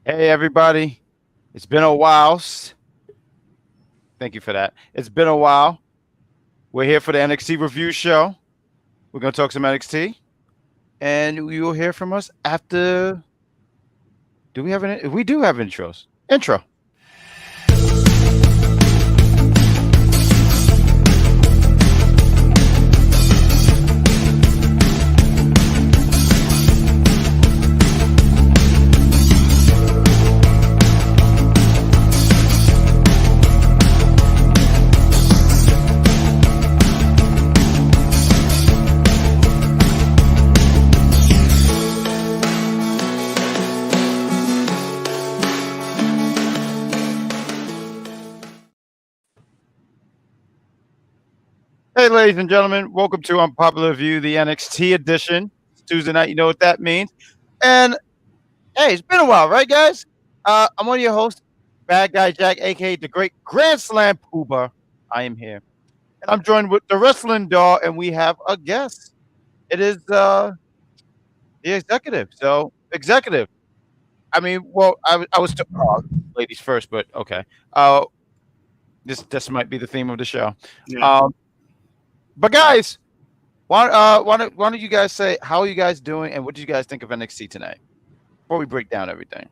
Hey, everybody. It's been a while. Thank you for that. It's been a while. We're here for the NXT review show. We're going to talk some NXT, and you will hear from us after. Do we have an? We do have intros. Intro. Hey, ladies and gentlemen, welcome to Unpopular Review, the NXT edition. It's Tuesday night, you know what that means. And hey, it's been a while, right, guys? I'm one of your hosts, Badguy Jack, aka the Great Grand Slam Pooba. I am here, and I'm joined with the Wrestling Doll, and we have a guest. It is the executive. So, executive. I mean, well, I was ladies first, but okay. This might be the theme of the show. Yeah. But guys, why don't you guys say how are you guys doing and what did you guys think of NXT tonight before we break down everything?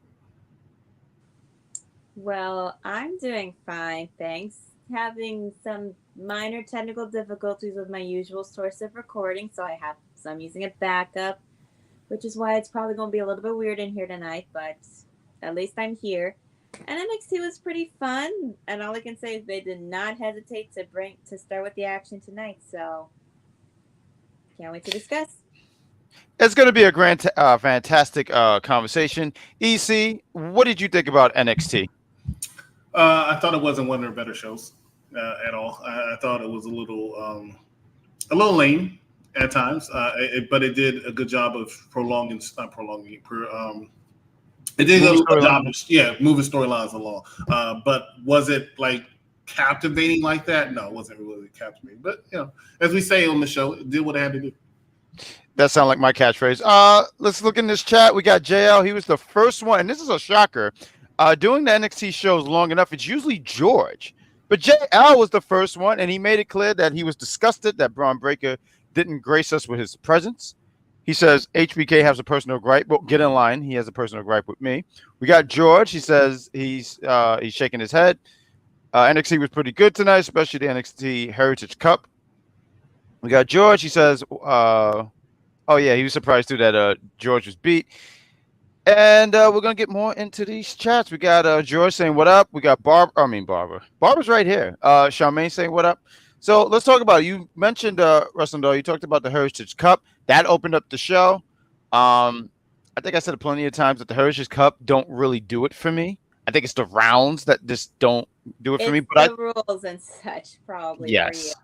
Well, I'm doing fine, thanks. Having some minor technical difficulties with my usual source of recording, so I'm using a backup, which is why it's probably going to be a little bit weird in here tonight, but at least I'm here. And NXT was pretty fun, and all I can say is they did not hesitate to start with the action tonight, so can't wait to discuss. It's going to be a fantastic conversation. EC, what did you think about NXT? I thought it wasn't one of their better shows at all. I thought it was a little lame at times, but it did a good job of it did a good job of moving storylines along. But was it like captivating like that? No, it wasn't really captivating. But as we say on the show, it did what it had to do. That sounds like my catchphrase. Let's look in this chat. We got JL. He was the first one, and this is a shocker. Doing the NXT shows long enough, it's usually George. But JL was the first one, and he made it clear that he was disgusted that Braun Breaker didn't grace us with his presence. He says HBK has a personal gripe. Well, get in line. He has a personal gripe with me. We got George. He says he's shaking his head. NXT was pretty good tonight, especially the NXT Heritage Cup. We got George. He says, oh yeah, he was surprised too that George was beat. And we're gonna get more into these chats. We got George saying what up. We got Barbara. Barbara's right here. Charmaine saying what up. So let's talk about it. You mentioned Wrestling Doll. You talked about the Heritage Cup. That opened up the show. I think I said it plenty of times that the Heritage Cup don't really do it for me. I think it's the rounds that just don't do it for me. But the rules and such probably yes. For you.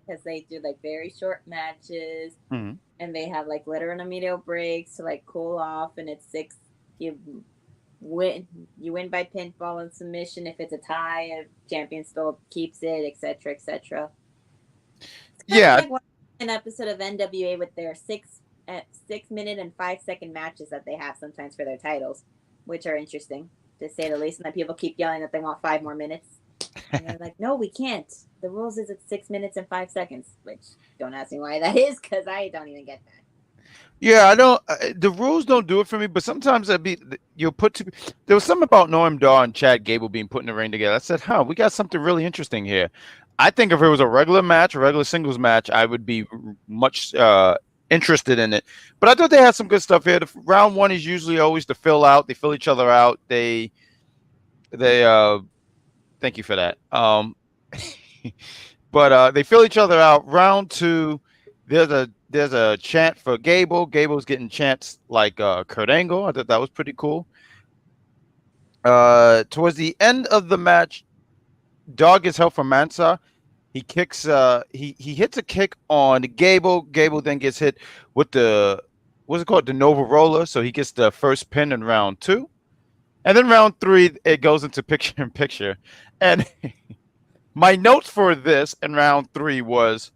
Because they do like very short matches, and they have like literal intermediate breaks to like cool off, and it's 6. You win by pinfall and submission. If it's a tie, a champion still keeps it, etc., etc. Yeah, like an episode of NWA with their 6-minute and 5-second matches that they have sometimes for their titles, which are interesting to say the least. And then people keep yelling that they want 5 more minutes. And they're like, no, we can't. The rules is it's 6 minutes and 5 seconds, which don't ask me why that is, because I don't even get that. Yeah, I don't. The rules don't do it for me, but sometimes there was something about Noam Dar and Chad Gable being put in the ring together. I said, we got something really interesting here. I think if it was a regular singles match, I would be much interested in it. But I thought they had some good stuff here. Round 1 is usually always to fill out. They fill each other out. They thank you for that. But they fill each other out. Round 2, there's a chant for Gable. Gable's getting chants like Kurt Angle. I thought that was pretty cool. Towards the end of the match, Dog gets help from Mansa. He kicks. He hits a kick on Gable. Gable then gets hit with the the Nova Roller. So he gets the first pin in round 2, and then round 3 it goes into picture in picture. And my notes for this in round 3 was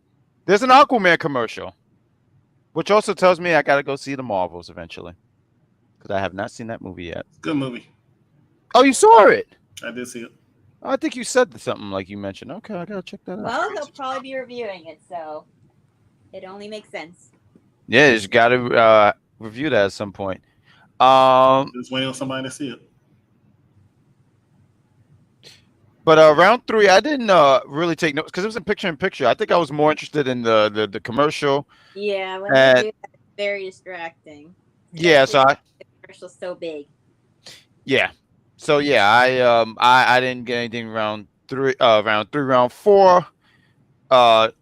there's an Aquaman commercial, which also tells me I got to go see the Marvels eventually because I have not seen that movie yet. Good movie. Oh, you saw it? I did see it. I think you said something like you mentioned. Okay, I gotta check that out. Well, he'll probably be reviewing it, so it only makes sense. Yeah, you just gotta review that at some point. Just waiting on somebody to see it. But round 3, I didn't really take notes because it was in picture-in-picture. I think I was more interested in the commercial. Yeah, when they do that, it's very distracting. Yeah, so the commercial's so big. Yeah. So yeah, I didn't get anything round 3, round 4. Noam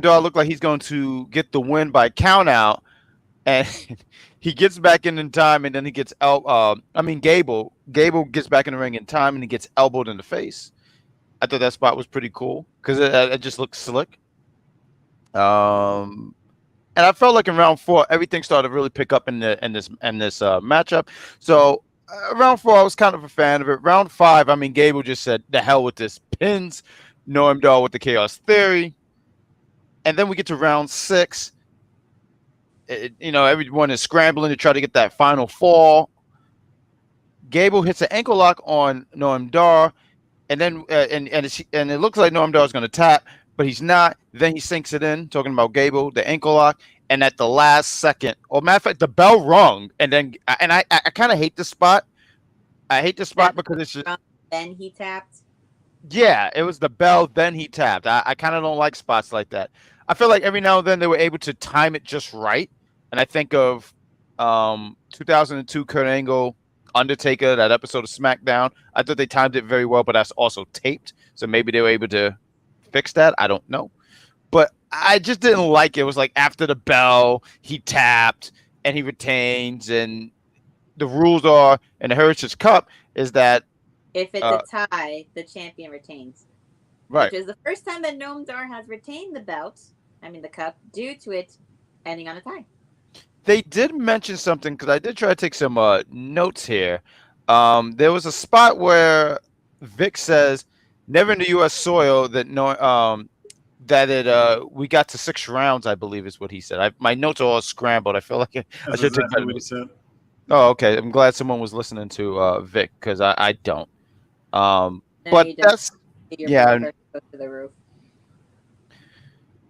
Dar looked like he's going to get the win by count out, and he gets back in time, and then he gets Gable gets back in the ring in time, and he gets elbowed in the face. I thought that spot was pretty cool because it just looked slick. And I felt like in round 4, everything started to really pick up in this matchup. So round 4, I was kind of a fan of it. Round 5, Gable just said, "The hell with this," pins Noam Dar with the Chaos Theory, and then we get to round 6. Everyone is scrambling to try to get that final fall. Gable hits an ankle lock on Noam Dar, and then and it looks like Noam Dar is going to tap, but he's not. Then he sinks it in, talking about Gable, the ankle lock, and at the last second, or matter of fact, the bell rung, and I kind of hate this spot. I hate this spot because it's just. Then he tapped. Yeah, it was the bell, then he tapped. I kind of don't like spots like that. I feel like every now and then they were able to time it just right. And I think of 2002 Kurt Angle, Undertaker, that episode of SmackDown. I thought they timed it very well, but that's also taped. So maybe they were able to fix that. I don't know. But I just didn't like it. It was like after the bell, he tapped and he retains. And the rules are in the Heritage Cup is that if it's a tie, the champion retains. Right. Which is the first time that Noam Dar has retained the the cup, due to it ending on a tie. They did mention something because I did try to take some notes here. There was a spot where Vic says, "Never in the U.S. soil that we got to 6 rounds." I believe is what he said. My notes are all scrambled. I feel like I should take that. What he said. Oh, okay. I'm glad someone was listening to Vic because I don't. No, but that's yeah. Go to the roof.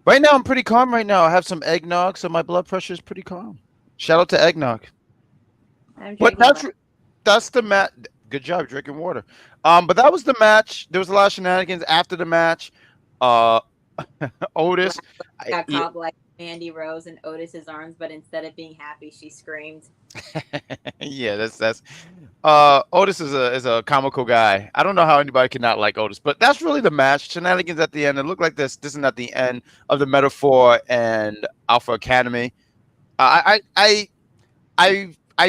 Right now, I'm pretty calm. Right now, I have some eggnog, so my blood pressure is pretty calm. Shout out to eggnog. But that's the match. Good job drinking water. But that was the match. There was a lot of shenanigans after the match. Otis got caught like Mandy Rose in Otis's arms, but instead of being happy, she screamed. Yeah, that's Otis is a comical guy. I don't know how anybody can not like Otis, but that's really the match. Shenanigans at the end. It looked like this is not the end of the Metaphor and Alpha Academy. I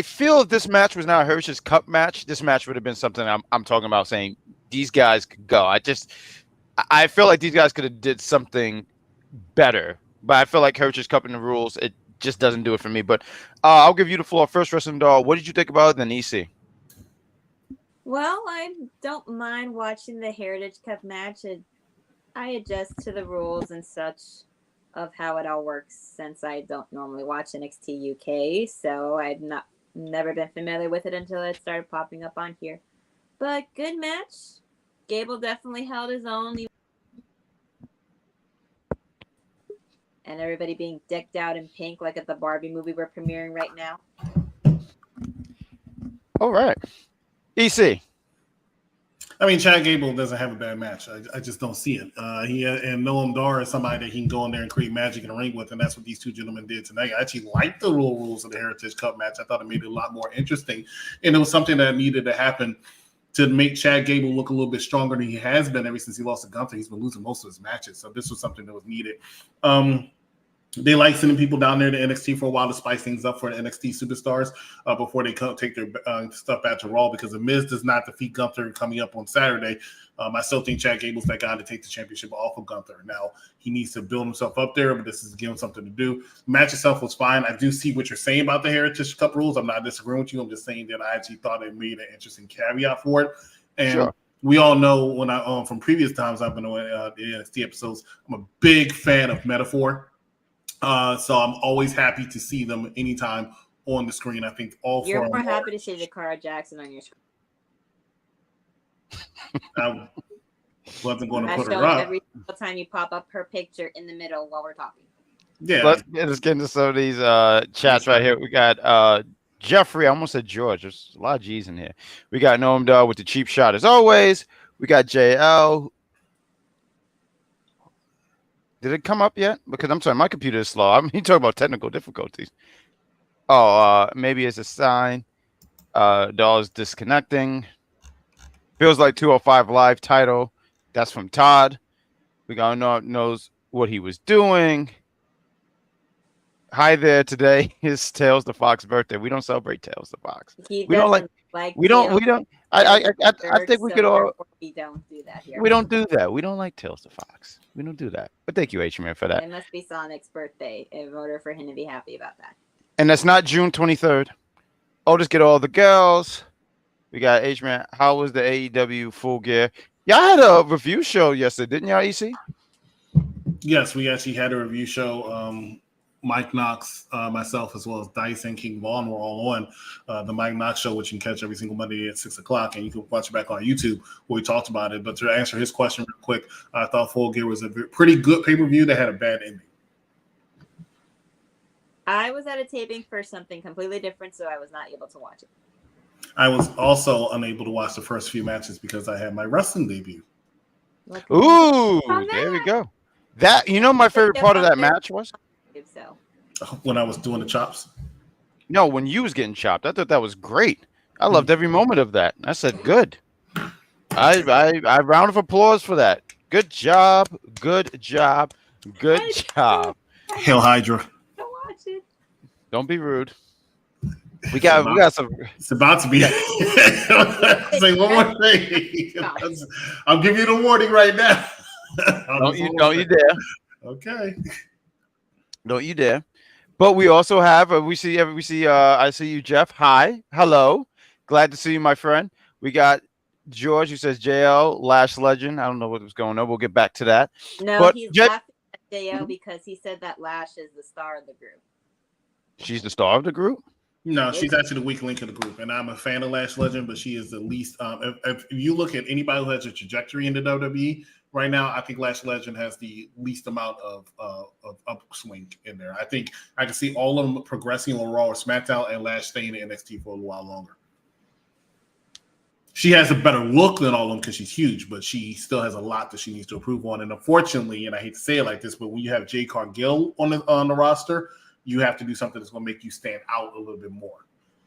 feel if this match was now a Heritage Cup match, this match would have been something I'm talking about saying these guys could go. I feel like these guys could have did something better, but I feel like Heritage Cup in the rules, it just doesn't do it for me. But I'll give you the floor first, Wrestling Doll. What did you think about it, then EC? Well, I don't mind watching the Heritage Cup match. I adjust to the rules and such of how it all works since I don't normally watch NXT UK, so I've never been familiar with it until it started popping up on here. But good match. Gable definitely held his own. And everybody being decked out in pink like at the Barbie movie we're premiering right now. All right. EC. Chad Gable doesn't have a bad match. I just don't see it. And Noam Dar is somebody that he can go in there and create magic in the ring with, and that's what these two gentlemen did tonight. I actually liked the rules of the Heritage Cup match. I thought it made it a lot more interesting, and it was something that needed to happen to make Chad Gable look a little bit stronger than he has been ever since he lost to Gunther. He's been losing most of his matches, so this was something that was needed. They like sending people down there to NXT for a while to spice things up for the NXT superstars before they take their stuff back to Raw, because The Miz does not defeat Gunther coming up on Saturday. I still think Chad Gable's that guy to take the championship off of Gunther. Now, he needs to build himself up there, but this is giving him something to do. The match itself was fine. I do see what you're saying about the Heritage Cup rules. I'm not disagreeing with you. I'm just saying that I actually thought it made an interesting caveat for it. And sure. We all know when from previous times I've been on the NXT episodes, I'm a big fan of Metaphor. So I'm always happy to see them anytime on the screen. I think you're more happy to see Jakara Jackson on your screen. I wasn't going to I put show her up. every single time you pop up her picture in the middle while we're talking. Yeah. Let's get into some of these chats right here. We got Jeffrey. I almost said George. There's a lot of G's in here. We got Noam Dog with the cheap shot as always. We got JL. Did it come up yet? Because I'm sorry, my computer is slow. I mean, you talk about technical difficulties. Oh, maybe it's a sign. Doll's disconnecting. Feels like 205 live title. That's from Todd. We got knows what he was doing. Hi there. Today is Tails the Fox birthday. We don't celebrate Tails the Fox. We don't like. We don't. I think we could all. We don't do that here. We don't do that. We don't like Tails the Fox. We don't do that. But thank you, H-Man, for that. It must be Sonic's birthday in order for him to be happy about that. And that's not June 23rd. Oh, just get all the girls. We got H-Man. How was the AEW Full Gear? Y'all had a review show yesterday, didn't y'all, EC? Yes, we actually had a review show. Mike Knox, myself, as well as Dice and King Vaughn were all on the Mike Knox show, which you can catch every single Monday at 6 o'clock, and you can watch it back on YouTube where we talked about it. But to answer his question real quick, I thought Full Gear was a pretty good pay-per-view that had a bad ending. I was at a taping for something completely different, so I was not able to watch it. I was also unable to watch the first few matches because I had my wrestling debut. Ooh, there we go. That, you know, my favorite part of that match was? So. When I was doing the chops? No, when you was getting chopped. I thought that was great. I loved every moment of that. I said, good. I round of applause for that. Good job. Good job. Good job. Hail Hydra. Don't watch it. Don't be rude. We got some. It's about to be. Say one more thing. I'll give you the warning right now. Don't you dare. Okay. Don't you dare. But we also have I see you, Jeff. Hi. Hello. Glad to see you, my friend. We got George who says JL Lash Legend. I don't know what was going on. We'll get back to that. No, but he's laughing at JL because he said that Lash is the star of the group. She's the star of the group? No, she's actually the weak link of the group, and I'm a fan of Lash Legend, but she is the least. If you look at anybody who has a trajectory in the WWE right now, I think Lash Legend has the least amount of upswing in there. I think I can see all of them progressing on Raw or SmackDown, and Lash staying in NXT for a little while longer. She has a better look than all of them because she's huge, but she still has a lot that she needs to improve on. And unfortunately, and I hate to say it like this, but when you have Jade Cargill on the roster, you have to do something that's going to make you stand out a little bit more.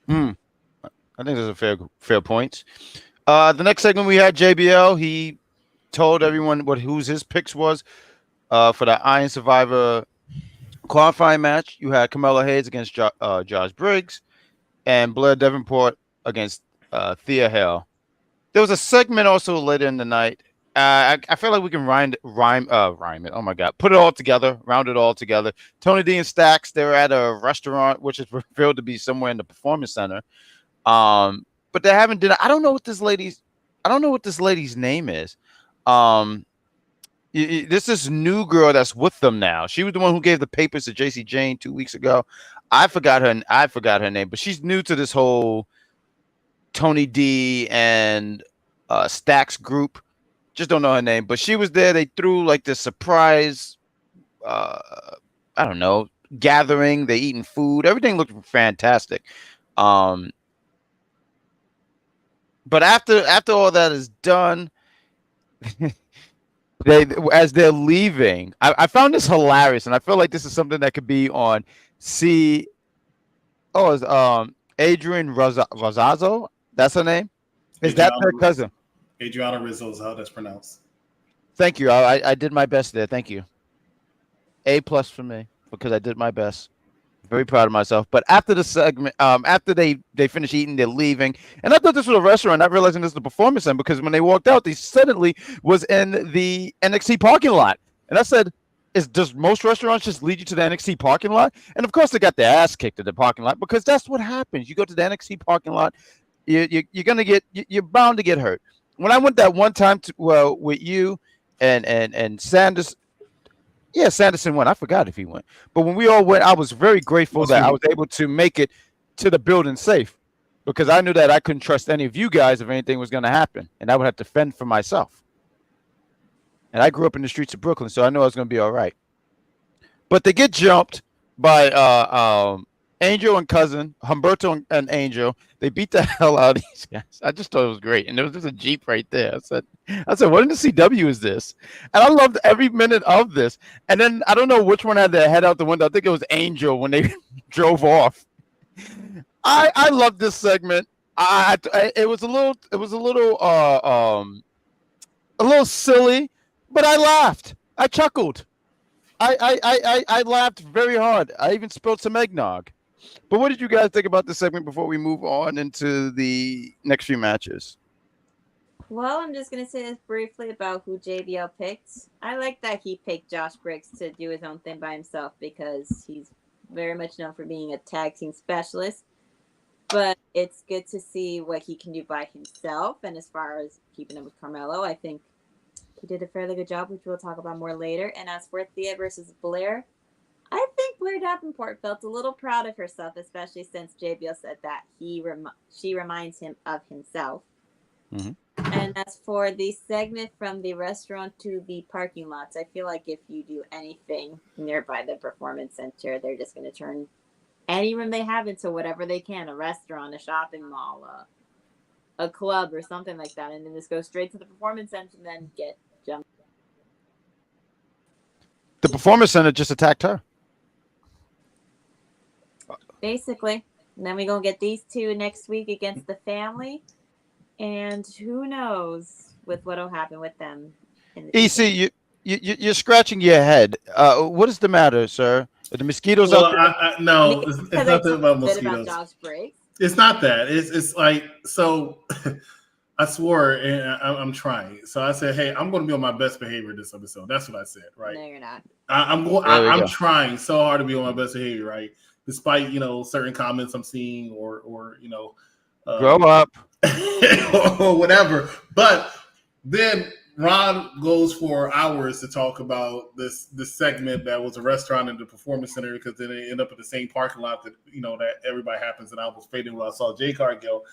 I think that's a fair point. The next segment we had JBL. He told everyone whose his picks was for the Iron Survivor qualifying match. You had Carmelo Hayes against Josh Briggs and Blair Davenport against Thea Hale. There was a segment also later in the night. I feel like we can rhyme it. Oh my God. Put it all together, round it all together. Tony D and Stacks, they were at a restaurant, which is revealed to be somewhere in the Performance Center. But they haven't dinner. I don't know what this lady's name is. This is new girl that's with them now. She was the one who gave the papers to JC Jane 2 weeks ago. I forgot her name, but she's new to this whole Tony D and Stacks group. Just don't know her name, but she was there. They threw like this surprise, I don't know, gathering. They eating food. Everything looked fantastic. But after all that is done, as they're leaving, I found this hilarious, and I feel like this is something that could be on Adrian Rosazzo. That's her name. Is that her cousin? Adriana Rizzo is how that's pronounced. Thank you. I did my best there. Thank you. A+ for me because I did my best. Very proud of myself. But after the segment, after they finish eating, they're leaving. And I thought this was a restaurant, not realizing this was the Performance Center, because when they walked out, they suddenly was in the NXT parking lot. And I said, does most restaurants just lead you to the NXT parking lot? And of course, they got their ass kicked at the parking lot because that's what happens. You go to the NXT parking lot, you're bound to get hurt. When I went that one time with you and Sanders, yeah, Sanderson went. I forgot if he went. But when we all went, I was very grateful that I was able to make it to the building safe. because I knew that I couldn't trust any of you guys if anything was going to happen, and I would have to fend for myself. And I grew up in the streets of Brooklyn, so I knew I was going to be all right. But they get jumped by Angel and Cousin, Humberto and Angel. They beat the hell out of these guys. I just thought it was great. And there was just a Jeep right there. I said, what in the CW is this? And I loved every minute of this. And then I don't know which one had their head out the window. I think it was Angel when they drove off. I loved this segment. It was a little silly, but I laughed. I chuckled. I laughed very hard. I even spilled some eggnog. But what did you guys think about this segment before we move on into the next few matches? Well, I'm just going to say this briefly about who JBL picked. I like that he picked Josh Briggs to do his own thing by himself because he's very much known for being a tag team specialist. But it's good to see what he can do by himself. And as far as keeping up with Carmelo, I think he did a fairly good job, which we'll talk about more later. And as for Thea versus Blair, I think Blair Davenport felt a little proud of herself, especially since JBL said that she reminds him of himself. Mm-hmm. And as for the segment from the restaurant to the parking lots, I feel like if you do anything nearby the performance center, they're just going to turn any room they have into whatever they can, a restaurant, a shopping mall, a club or something like that, and then just go straight to the performance center and then get jumped. The performance center just attacked her. Basically. And then we're going to get these two next week against the family. And who knows with what will happen with them. In the EC, you're scratching your head. What is the matter, sir? Are the mosquitoes Well, up there? no, it's nothing about About mosquitoes. Josh Briggs. It's not that. It's like, so I swore, and I'm trying. So I said, hey, I'm going to be on my best behavior this episode. That's what I said, right? No, you're not. I'm trying so hard to be on my best behavior, right? Despite, certain comments I'm seeing or Grow up. or whatever. But then Ron goes for hours to talk about this segment that was a restaurant in the performance center because then they end up in the same parking lot that that everybody happens. And I was fading when I saw Jade Cargill,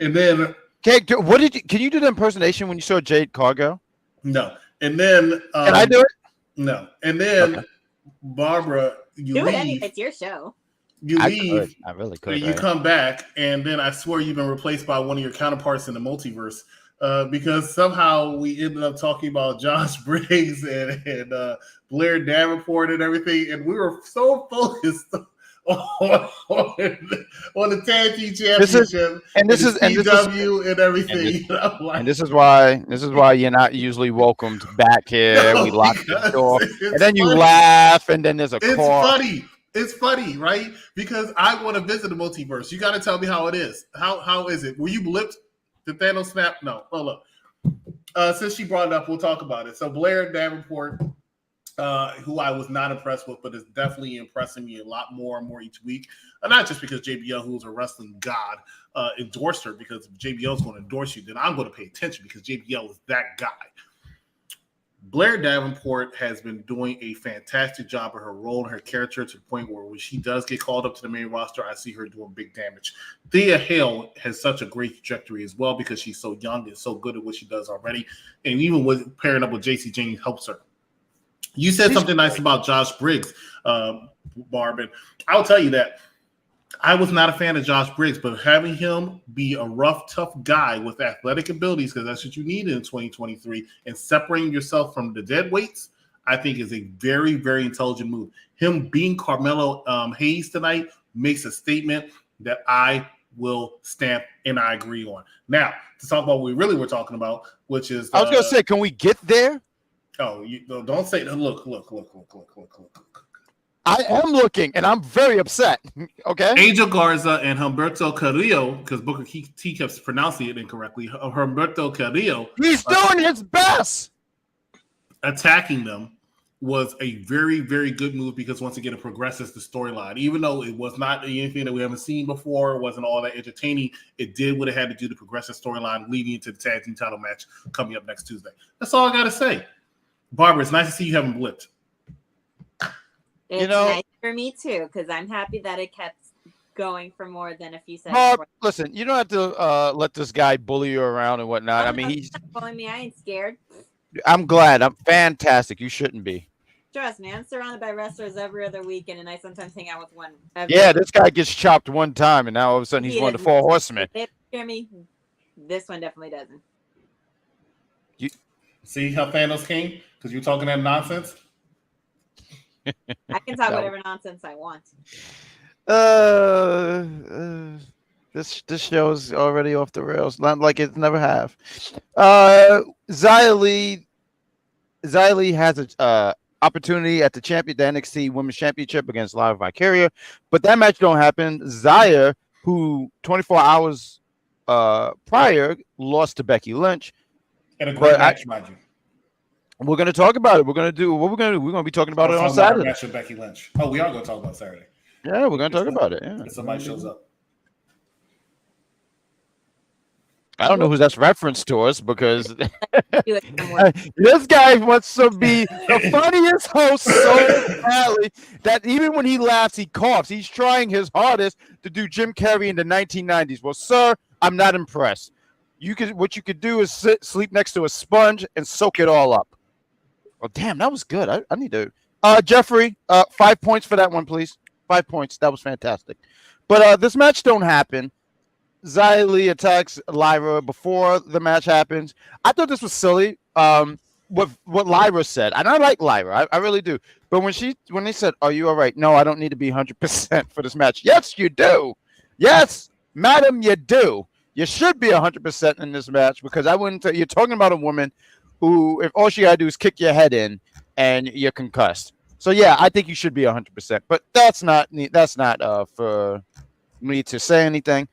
and then Can you do the impersonation when you saw Jade Cargill? No, and then can I do it? No, and then okay. Barbara, you do leave. it anyway. It's your show. You leave. I really could. You come back, and then I swear you've been replaced by one of your counterparts in the multiverse. Because somehow we ended up talking about Josh Briggs and Blair Davenport and everything, and we were so focused on the tag team championship and everything. And this is why you're not usually welcomed back here. We lock the door, and then you laugh, and then there's a call. It's funny, right? Because I want to visit the multiverse. You got to tell me how it is. How is it? Were you blipped? Did Thanos snap? No. Oh, look. Since she brought it up, we'll talk about it. So Blair Davenport, who I was not impressed with, but is definitely impressing me a lot more and more each week. Not just because JBL, who's a wrestling god, endorsed her, because if JBL is going to endorse you, then I'm going to pay attention because JBL is that guy. Blair Davenport has been doing a fantastic job of her role and her character to the point where when she does get called up to the main roster, I see her doing big damage. Thea Hale has such a great trajectory as well because she's so young and so good at what she does already. And even with pairing up with JC James helps her. You said something nice about Josh Briggs, Barb, and I'll tell you that I was not a fan of Josh Briggs, but having him be a rough, tough guy with athletic abilities, because that's what you need in 2023, and separating yourself from the dead weights, I think is a very, very intelligent move. Him being Carmelo Hayes tonight makes a statement that I will stamp and I agree on. Now, to talk about what we really were talking about, which is... I was going to say, can we get there? Oh, don't say that. Look. I am looking, and I'm very upset. Okay. Angel Garza and Humberto Carrillo, because Booker T kept pronouncing it incorrectly. Humberto Carrillo. He's doing his best. Attacking them was a very, very good move because once again, it progresses the storyline. Even though it was not anything that we haven't seen before, it wasn't all that entertaining, it did what it had to do to progress the storyline leading into the tag team title match coming up next Tuesday. That's all I got to say. Barbara, it's nice to see you haven't blipped. It's nice for me too, because I'm happy that it kept going for more than a few seconds. Bob, listen, you don't have to let this guy bully you around and whatnot. I mean, he's bullying me. I ain't scared. I'm glad. I'm fantastic. You shouldn't be. Trust me, I'm surrounded by wrestlers every other weekend, and I sometimes hang out with one. Yeah, this guy gets chopped one time, and now all of a sudden he's one of the 4 horsemen. They scare me. This one definitely doesn't. See how Thanos came? Because you're talking that nonsense? I can talk whatever nonsense I want. This show is already off the rails, not like it's never have. Xia Li has a opportunity at the NXT Women's Championship against Lyra Valkyria, but that match don't happen. Xia, who 24 hours prior lost to Becky Lynch, and a great match, mind you. We're going to talk about it. We're going to do what we're going to do. We're going to be talking about it on Saturday. Match with Becky Lynch. Oh, we are going to talk about Saturday. Yeah, we're going to talk about it. Yeah. If somebody shows up. I don't know who that's reference to us because this guy wants to be the funniest host so badly that even when he laughs, he coughs. He's trying his hardest to do Jim Carrey in the 1990s. Well, sir, I'm not impressed. What you could do is sleep next to a sponge and soak it all up. Well, damn, that was good. I need to. Jeffrey, 5 points for that one, please. 5 points. That was fantastic. But this match don't happen. Xia Li attacks Lyra before the match happens. I thought this was silly. What Lyra said, and I like Lyra, I really do. But when they said, "Are you all right?" No, I don't need to be 100% for this match. Yes, you do. Yes, madam, you do. You should be 100% in this match because I wouldn't. You're talking about a woman who, if all she gotta do is kick your head in and you're concussed. So yeah, I think you should be 100%. But that's not for me to say anything.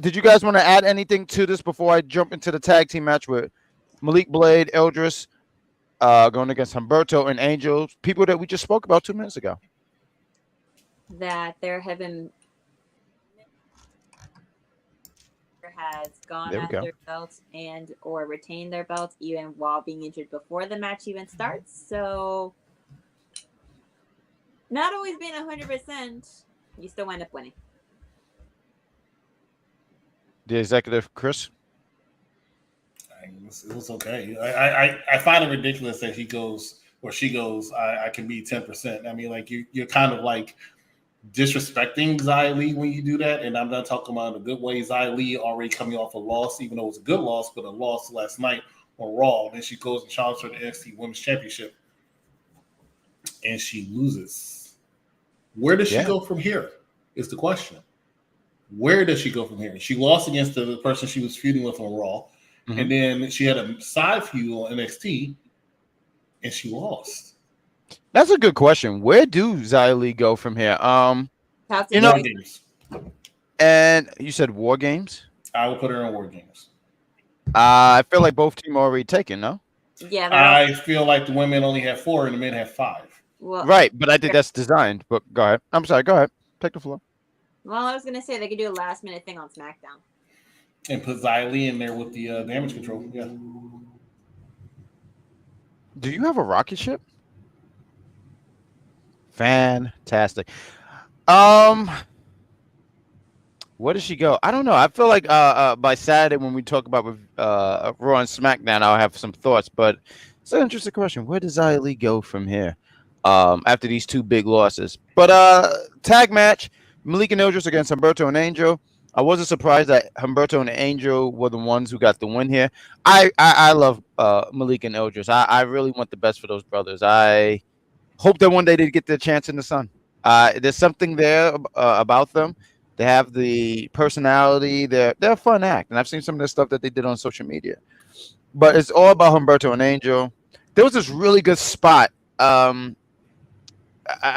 Did you guys want to add anything to this before I jump into the tag team match with Malik Blade, Edris, going against Humberto and Angel, people that we just spoke about 2 minutes ago? That there have been has gone after their belts and or retained their belts even while being injured before the match even starts. So not always being 100%, you still wind up winning. The executive, Chris? It was okay. I find it ridiculous that he goes or she goes, I can be 10%. I mean, like you're kind of like disrespecting Xia Li when you do that, and I'm not talking about in a good way. Xia Li already coming off a loss, even though it was a good loss, but a loss last night on Raw. Then she goes and challenges for the NXT Women's Championship, and she loses. Where does she go from here? Is the question. Where does she go from here? She lost against the person she was feuding with on Raw, and then she had a side feud on NXT, and she lost. That's a good question. Where do Xia Li go from here? War Games. And you said War Games? I will put her in War Games. I feel like both teams are already taken, no? Yeah. I feel like the women only have 4 and the men have 5. Well, right, but I think that's designed. But go ahead. I'm sorry. Go ahead. Take the floor. Well, I was going to say they could do a last-minute thing on SmackDown. And put Xia Li in there with the damage control. Yeah. Do you have a rocket ship? Fantastic. Where does she go? I don't know. I feel like by Saturday when we talk about Raw and SmackDown, I'll have some thoughts. But it's an interesting question. Where does Xia Li go from here after these 2 big losses? But tag match, Malik and Edris against Humberto and Angel. I wasn't surprised that Humberto and Angel were the ones who got the win here. I love Malik and Edris. I really want the best for those brothers. I hope that one day they get their chance in the sun. There's something there about them. They have the personality. They're a fun act, and I've seen some of the stuff that they did on social media. But it's all about Humberto and Angel. There was this really good spot. I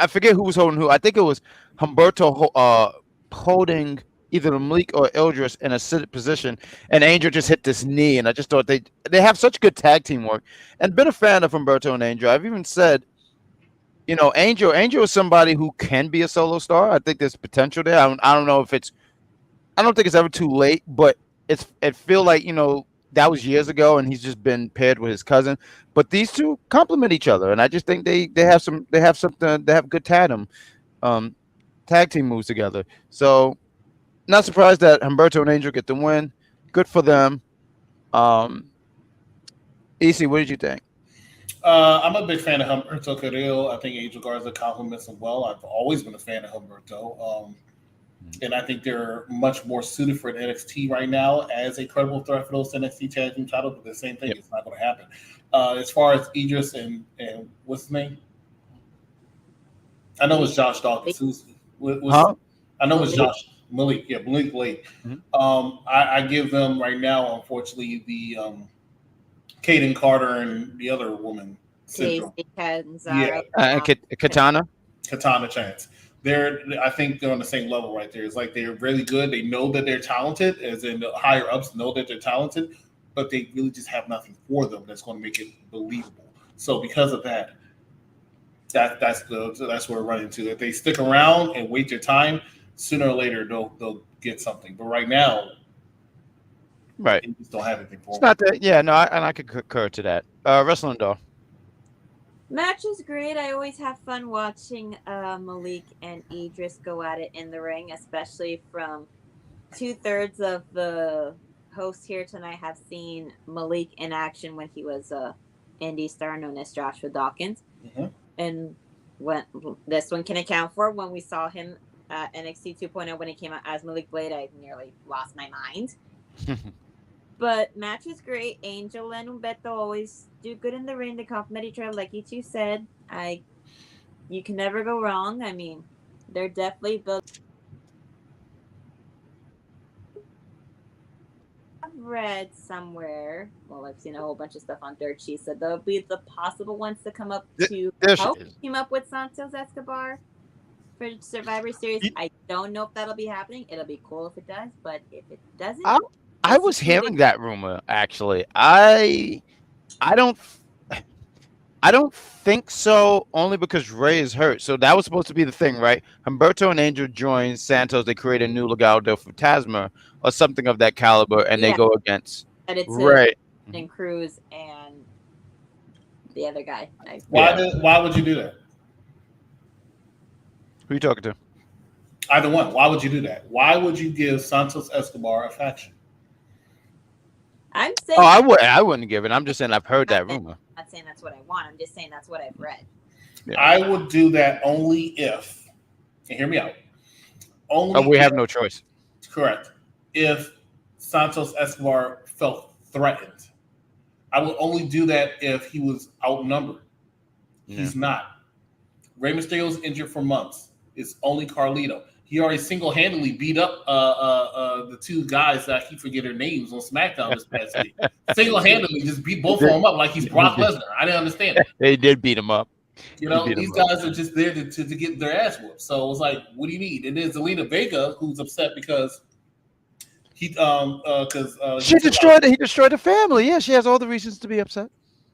forget who was holding who. I think it was Humberto holding either Malik or Edris in a seated position, and Angel just hit this knee. And I just thought they have such good tag team work. And been a fan of Humberto and Angel. I've even said, Angel is somebody who can be a solo star. I think there's potential there. I don't know if I don't think it's ever too late, but it feel like, that was years ago and he's just been paired with his cousin. But these two complement each other. And I just think they have something, they have good tandem. tag team moves together. So not surprised that Humberto and Angel get the win. Good for them. EC, what did you think? I'm a big fan of Humberto Carrillo. I think Angel Garza compliments him well. I've always been a fan of Humberto. And I think they're much more suited for NXT right now as a credible threat for those NXT tag team titles, but the same thing, It's not going to happen. As far as Edris and what's his name? I know it's Josh Dawkins. I know it's Josh Malik. Yeah, Malik Blake. Mm-hmm. I give them right now, unfortunately, the Kaden Carter and the other woman syndrome. Katana chance. I think they're on the same level right there. It's like they're really good. They know that they're talented, as in the higher ups know that they're talented, but they really just have nothing for them that's going to make it believable. So because of that, that's where we're running to. If they stick around and wait their time, sooner or later they'll get something. But right now, right, they just don't have anything for them. It's not that. Yeah, no, I could concur to that. Wrestling Doll. Match is great. I always have fun watching Malik and Edris go at it in the ring, especially from 2/3 of the hosts here tonight have seen Malik in action when he was a indie star known as Joshua Dawkins. Mm-hmm. And when this one can account for when we saw him at NXT 2.0 when he came out as Malik Blade, I nearly lost my mind. But match is great. Angel and Humberto always do good in the ring. They compliment each other, like you two said. You can never go wrong. I mean, they're definitely built. I've read somewhere. Well, I've seen a whole bunch of stuff on Dirt Sheet. Said they'll be the possible ones to come up to help team up with Santos Escobar for Survivor Series. I don't know if that'll be happening. It'll be cool if it does, but if it doesn't. I was hearing that rumor actually. I don't think so, only because Ray is hurt. So that was supposed to be the thing, right? Humberto and Angel join Santos. They create a new Legado del Fantasma or something of that caliber, and they go against Ray and Cruz and the other guy. Why would you do that? Who are you talking to? Either one. Why would you do that? Why would you give Santos Escobar a faction? I'm saying. I wouldn't give it. I'm just saying I've heard that rumor. I'm not saying that's what I want. I'm just saying that's what I've read. Yeah. I would do that only if, and hear me out. We have no choice. Correct. If Santos Escobar felt threatened, I would only do that if he was outnumbered. Yeah. He's not. Rey Mysterio's injured for months. It's only Carrillo. He already single-handedly beat up the two guys that I keep forgetting their names on SmackDown this past week. Single-handedly just beat both of them up like he's Brock Lesnar. I didn't understand it. They did beat him up. You know, these guys are just there to get their ass whooped. So it was like, what do you need? And then Zelina Vega, who's upset because he destroyed the family. Yeah, she has all the reasons to be upset.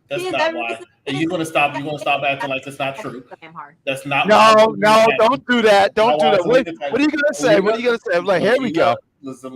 That's not why. And you're gonna stop acting like it's not true. That's not. No, don't do that. Don't do that. What are you gonna say? What are you gonna say? I'm like, here we go.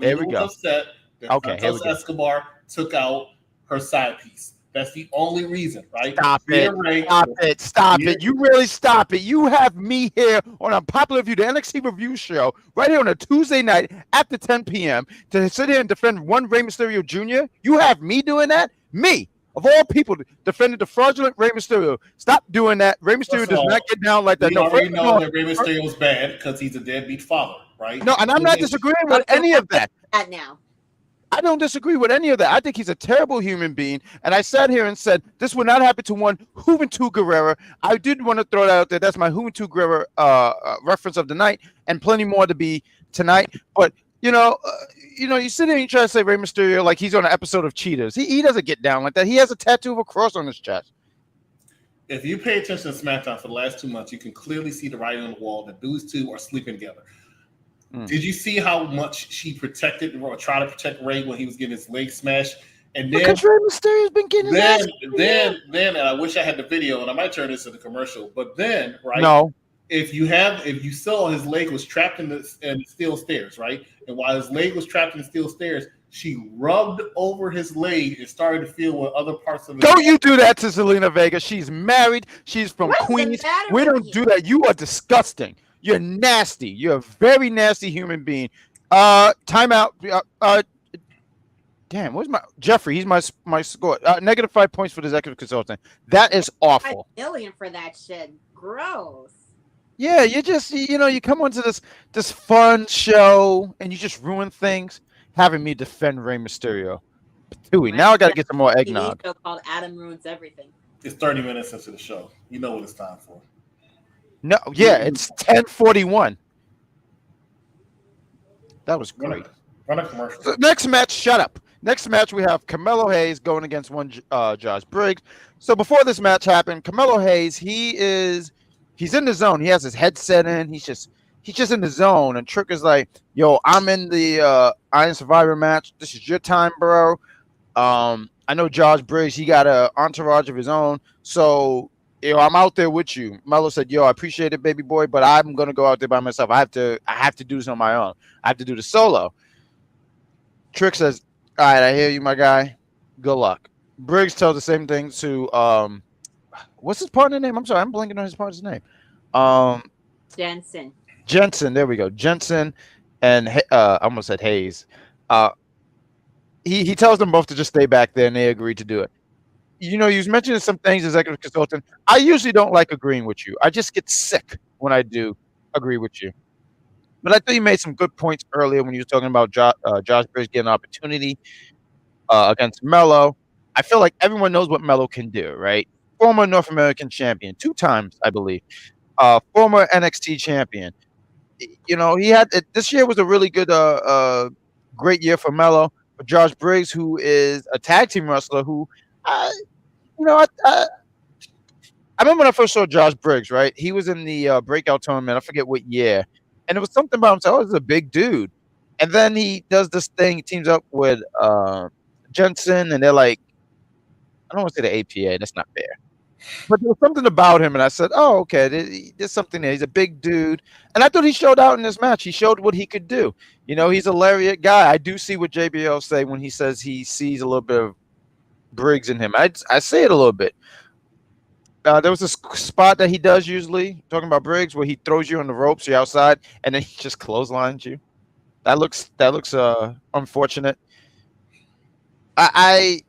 Here we go. Upset that Santos Escobar took out her side piece. That's the only reason, right? Stop it. You really stop it. You have me here on Unpopular Review, the NXT review show, right here on a Tuesday night after 10 p.m. to sit here and defend one Rey Mysterio Jr. You have me doing that? Me. Of all people, defended the fraudulent Rey Mysterio. Stop doing that. Rey Mysterio does not get down like that. We already know that Rey Mysterio's bad because he's a deadbeat father, right? No, and I'm not disagreeing with any of that. Now. I don't disagree with any of that. I think he's a terrible human being. And I sat here and said, this would not happen to one Juventud Guerrera. I did want to throw that out there. That's my Juventud Guerrera reference of the night, and plenty more to be tonight. But, you sit there and you try to say Rey Mysterio like he's on an episode of Cheaters. He doesn't get down like that. He has a tattoo of a cross on his chest. If you pay attention to SmackDown for the last 2 months, you can clearly see the writing on the wall that these two are sleeping together. Did you see how much she protected or tried to protect Rey when he was getting his leg smashed? And then because Rey Mysterio's been getting his ass. Then, and I wish I had the video, and I might turn this into a commercial. But then, right? No. If you saw his leg was trapped in the steel stairs, right? And while his leg was trapped in the steel stairs, she rubbed over his leg and started to feel what other parts of it. Don't you do that to Zelina Vega. She's married. She's from Queens. We don't do that. You are disgusting. You're nasty. You're a very nasty human being. Timeout. Damn, where's my Jeffrey? He's my score. -5 points for the executive consultant. That is awful. $5 million for that shit. Gross. Yeah, you just you come onto this fun show and you just ruin things. Having me defend Rey Mysterio. Patooey. Now I got to get some more eggnog. TV show called Adam Ruins Everything. It's 30 minutes into the show. You know what it's time for. No, yeah, it's 10:41. That was great. Run a commercial. So next match, shut up. Next match, we have Carmelo Hayes going against one Josh Briggs. So before this match happened, Carmelo Hayes, he's in the zone. He has his headset in. He's just in the zone. And Trick is like, "Yo, I'm in the Iron Survivor match. This is your time, bro. I know Josh Briggs. He got an entourage of his own. So, I'm out there with you." Melo said, "Yo, I appreciate it, baby boy, but I'm gonna go out there by myself. I have to do this on my own. I have to do the solo." Trick says, "All right, I hear you, my guy. Good luck." Briggs tells the same thing to what's his partner name? I'm sorry, I'm blanking on his partner's name. Jensen. There we go. Jensen and I almost said Hayes. He tells them both to just stay back there, and they agreed to do it. You was mentioning some things, executive consultant. I usually don't like agreeing with you. I just get sick when I do agree with you. But I thought you made some good points earlier when you were talking about Josh Briggs getting an opportunity against Melo. I feel like everyone knows what Melo can do, right? Former North American champion, 2 times, I believe. Former NXT champion. He had this year was a really good, great year for Melo. But Josh Briggs, who is a tag team wrestler, who, I remember when I first saw Josh Briggs, right? He was in the breakout tournament. I forget what year. And it was something about him. So, this is a big dude. And then he does this thing. He teams up with Jensen, and they're like, I don't want to say the APA. That's not fair. But there was something about him, and I said, "Oh, okay, there's something there. He's a big dude." And I thought he showed out in this match. He showed what he could do. He's a lariat guy. I do see what JBL say when he says he sees a little bit of Briggs in him. I say it a little bit. There was this spot that he does usually, talking about Briggs, where he throws you on the ropes, you're outside, and then he just clotheslines you. That looks unfortunate. I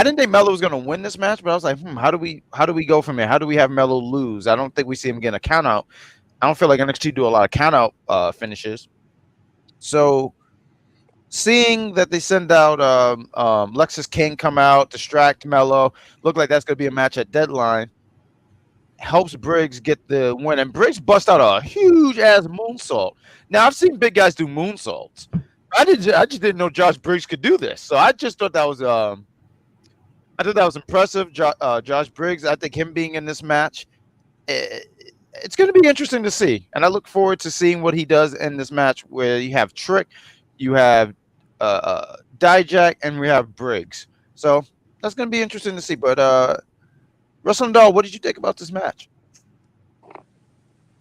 didn't think Melo was going to win this match, but I was like, how do we go from here? How do we have Melo lose? I don't think we see him getting a count out. I don't feel like NXT do a lot of count out finishes. So seeing that they send out Lexus King come out, distract Melo, look like that's going to be a match at Deadline, helps Briggs get the win. And Briggs bust out a huge ass moonsault. Now I've seen big guys do moonsaults. I just didn't know Josh Briggs could do this. So I just thought that was impressive. Josh Briggs, I think him being in this match, it's going to be interesting to see. And I look forward to seeing what he does in this match where you have Trick, you have Dijak, and we have Briggs. So that's going to be interesting to see. But Wrestling Doll, what did you think about this match?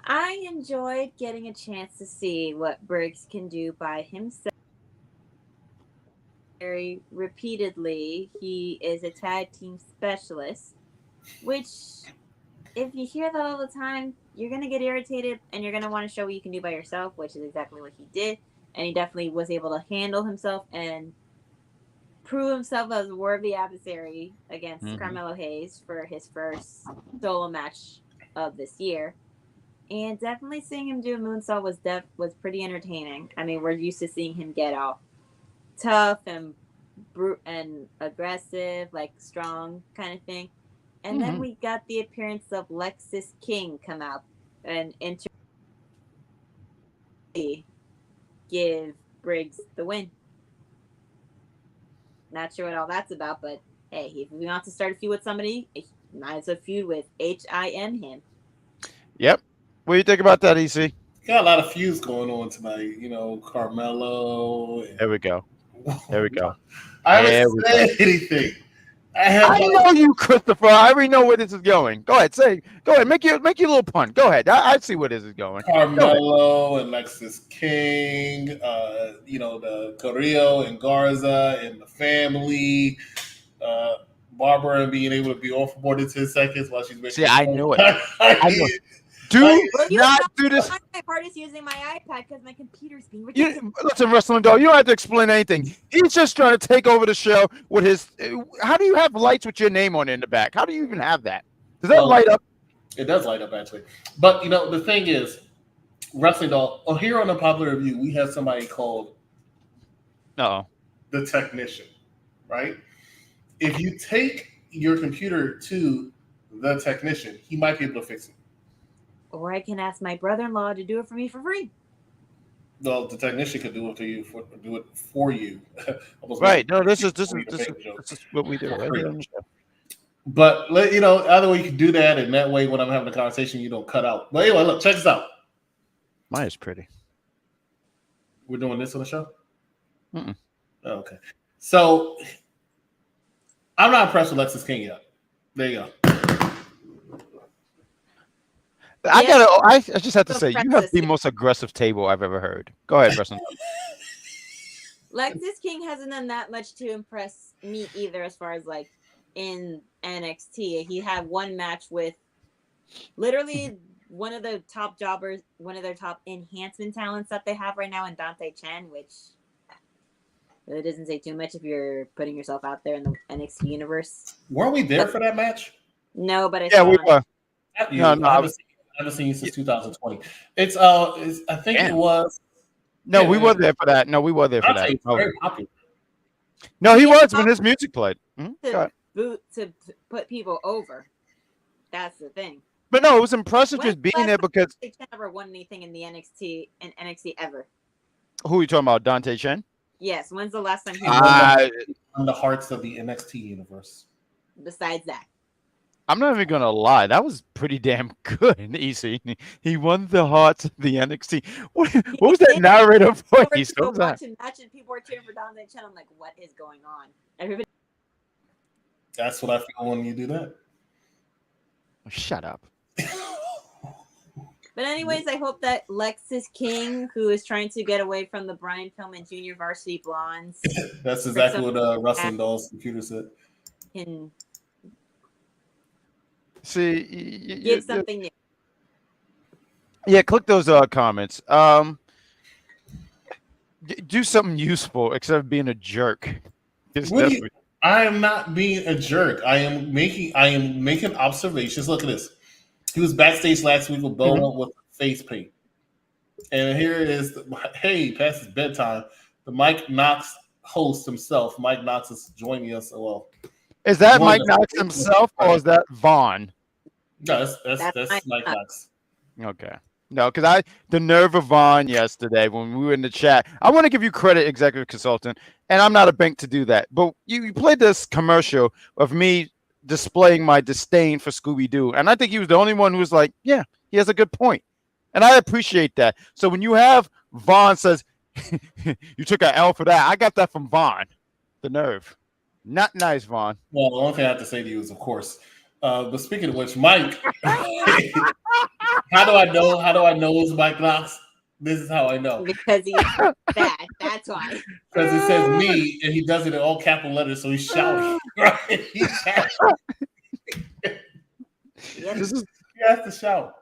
I enjoyed getting a chance to see what Briggs can do by himself. Very repeatedly, he is a tag team specialist, which if you hear that all the time, you're going to get irritated and you're going to want to show what you can do by yourself, which is exactly what he did. And he definitely was able to handle himself and prove himself as a worthy adversary against Carmelo Hayes for his first solo match of this year. And definitely seeing him do a moonsault was pretty entertaining. I mean, we're used to seeing him get all tough and aggressive, like strong kind of thing. And then we got the appearance of Lexus King come out and give Briggs the win. Not sure what all that's about, but hey, if we want to start a feud with somebody, might as well feud with HIM him. Yep. What do you think about that, EC? Got a lot of feuds going on tonight. Carmelo. There we go. I haven't said anything. I know you, Christopher. I already know where this is going. Go ahead, make your little pun. Go ahead. I see where this is going. Carmelo and Lexus King, the Carrillo and Garza and the family, Barbara and being able to be on for more than 10 seconds while she's making. See, I knew it. Do Well, not do this. My part is using my iPad because my computer's being ridiculous. Listen, Wrestling Dog, you don't have to explain anything. He's just trying to take over the show with his. How do you have lights with your name on it in the back? How do you even have that? Does that light up? It does light up, actually. But, the thing is, Wrestling Dog, here on Unpopular Review, we have somebody called the technician, right? If you take your computer to the technician, he might be able to fix it. Or I can ask my brother-in-law to do it for me for free. Well, the technician could do it for you. Right. No, this is what we do. Right? But either way you can do that, and that way when I'm having a conversation, you don't cut out. But anyway, look, check this out. Mine is pretty. We're doing this on the show? Mm-mm. Oh, okay. So I'm not impressed with Lexus King yet. There you go. I just have to say, you have the most aggressive table I've ever heard. Go ahead, Wrestling. Lexus King hasn't done that much to impress me either, as far as like in NXT. He had one match with literally one of the top jobbers, one of their top enhancement talents that they have right now in Dante Chen, which it doesn't say too much if you're putting yourself out there in the NXT universe. Weren't we there for that match? No, but we were. I haven't seen you since 2020. I think it was. No, we were there for that. No, we were there for that. Very popular. No, he was when his music played. To put people over. That's the thing. But no, it was impressive just being there because they never won anything in the NXT ever. Who are you talking about? Dante Chen? Yes. When's the last time he on the hearts of the NXT universe? Besides that. I'm not even gonna lie, that was pretty damn good. Easy. He won the hearts of the NXT. What was that narrator voice? Watching match and people were cheering for Dante Chen. I'm like, what is going on? Everybody. That's what I feel when you do that. Shut up. But anyways, I hope that Lexus King, who is trying to get away from the Brian Pillman Jr. Varsity Blondes, that's exactly what Wrestling Doll's computer said. Can see give something new. Yeah, click those comments. Do something useful except of being a jerk. I am not being a jerk. I am making observations. Look at this. He was backstage last week with Belmont with face paint. And here it is. Hey, past his bedtime. The Mike Knox host himself. Mike Knox is joining us. Well, is that Mike Knox himself or is that Vaughn? No, that's Mike Knox. Okay. No, because the nerve of Vaughn yesterday when we were in the chat. I want to give you credit, executive consultant, and I'm not a bank to do that. But you played this commercial of me displaying my disdain for Scooby-Doo, and I think he was the only one who was like, yeah, he has a good point. And I appreciate that. So when you have Vaughn says, you took an L for that, I got that from Vaughn. The nerve. Not nice, Vaughn. Well, the only thing I have to say to you is, of course, but speaking of which, Mike, how do I know it's Mike Knox? This is how I know. Because he's bad. That's why. Because it says me, and he does it in all capital letters, so he's shouting. Right? He's shouting. He has to shout.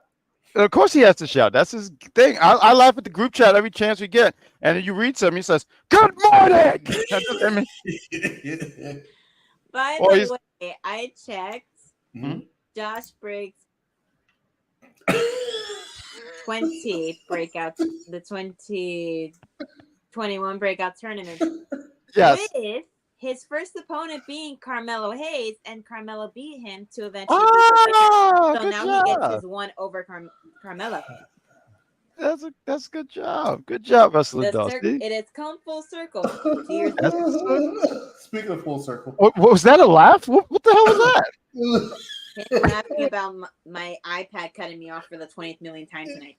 Of course he has to shout. That's his thing. I laugh at the group chat every chance we get. And you read something, he says, "Good morning." By the way, I checked. Mm-hmm. Josh Briggs 20 breakout, the 2021 breakout tournament. Yes. With his first opponent being Carmelo Hayes, and Carmelo beat him to eventually so now he gets his one over Carmelo. That's a good job. Good job, Wrestling Dusty. It has come full circle. Speaking of full circle. What was that, a laugh? What the hell was that? Laughing about my iPad cutting me off for the 20th millionth time tonight.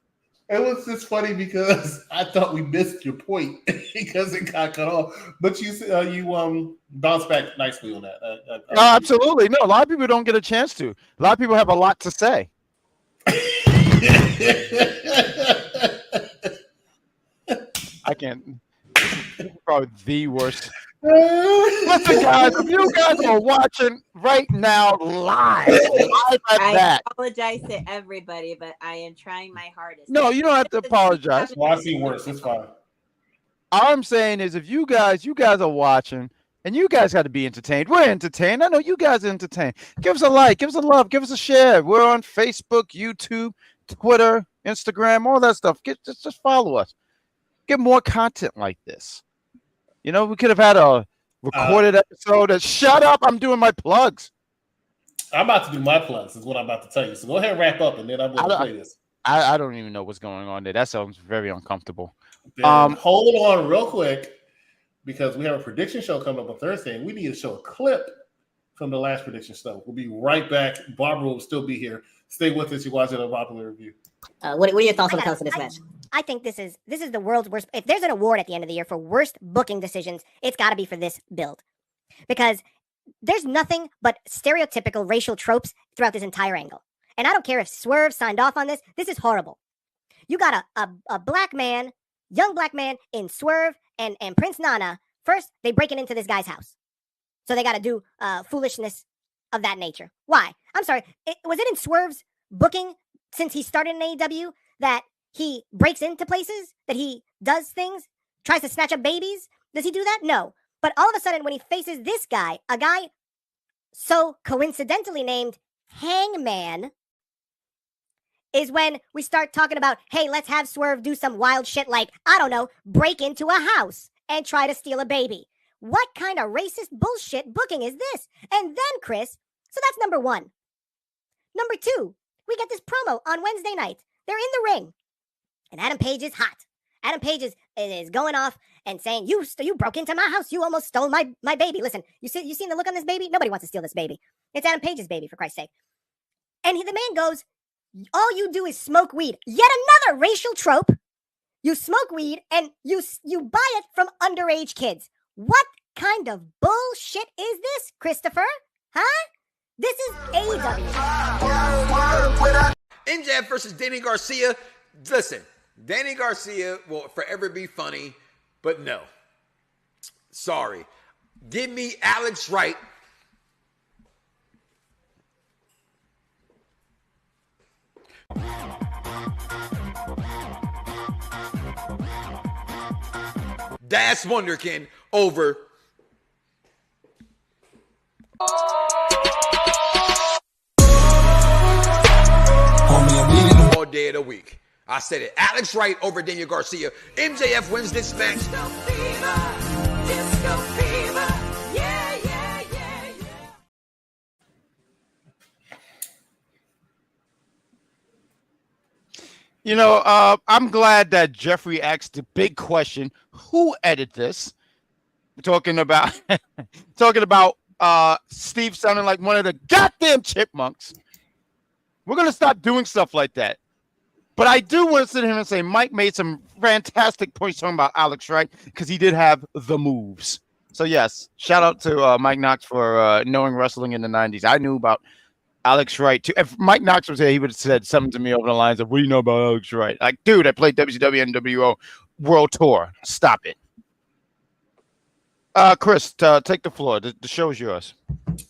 It was just funny because I thought we missed your point because it got cut off. But you bounced back nicely on that. No, absolutely. No, a lot of people don't get a chance to. A lot of people have a lot to say. I can't. This is probably the worst. Listen, guys, if you guys are watching right now live at I that. apologize to everybody, but I am trying my hardest. No, you don't have to apologize. Well, I see worse. It's fine. All I'm saying is if you guys are watching and you guys got to be entertained. We're entertained. I know you guys are entertained. Give us a like, give us a love, give us a share. We're on Facebook, YouTube, Twitter, Instagram, all that stuff. Just follow us. Get more content like this. You know, we could have had a recorded episode of shut up, I'm doing my plugs. I'm about to do my plugs, is what I'm about to tell you. So go ahead and wrap up, and then I'm going to play this. I don't even know what's going on there. That sounds very uncomfortable. Hold on real quick, because we have a prediction show coming up on Thursday, and we need to show a clip from the last prediction show. We'll be right back. Barbara will still be here. Stay with us. You're watching Unpopular Review. What are your thoughts when it comes to this match? I think this is the world's worst. If there's an award at the end of the year for worst booking decisions, it's got to be for this build, because there's nothing but stereotypical racial tropes throughout this entire angle. And I don't care if Swerve signed off on this. This is horrible. You got a black man, young black man in Swerve and Prince Nana. First, they breaking into this guy's house, so they got to do foolishness of that nature. Why? I'm sorry. Was it in Swerve's booking since he started in AEW that he breaks into places, that he does things, tries to snatch up babies? Does he do that? No. But all of a sudden, when he faces this guy, a guy so coincidentally named Hangman, is when we start talking about, hey, let's have Swerve do some wild shit like, I don't know, break into a house and try to steal a baby. What kind of racist bullshit booking is this? And then, Chris, so that's number one. Number two, we get this promo on Wednesday night. They're in the ring, and Adam Page is hot. Adam Page is going off and saying, you broke into my house. You almost stole my baby. Listen, you seen the look on this baby? Nobody wants to steal this baby. It's Adam Page's baby, for Christ's sake. And the man goes, all you do is smoke weed. Yet another racial trope. You smoke weed and you buy it from underage kids. What kind of bullshit is this, Christopher? Huh? This is AEW. MJF versus Danny Garcia. Listen, Danny Garcia will forever be funny, but no. Sorry. Give me Alex Wright. Das Wunderkind over all day of the week. I said it. Alex Wright over Daniel Garcia. MJF wins this match. You know, I'm glad that Jeffrey asked the big question: who edited this? We're talking about Steve sounding like one of the goddamn chipmunks. We're gonna stop doing stuff like that. But I do want to sit here and say Mike made some fantastic points talking about Alex Wright, because he did have the moves. So yes, shout out to Mike Knox for knowing wrestling in the 90s. I knew about Alex Wright too. If Mike Knox was here, he would have said something to me over the lines of, "What do you know about Alex Wright?" Like, dude, I played WCW NWO World Tour. Stop it. Chris, take the floor. The show is yours.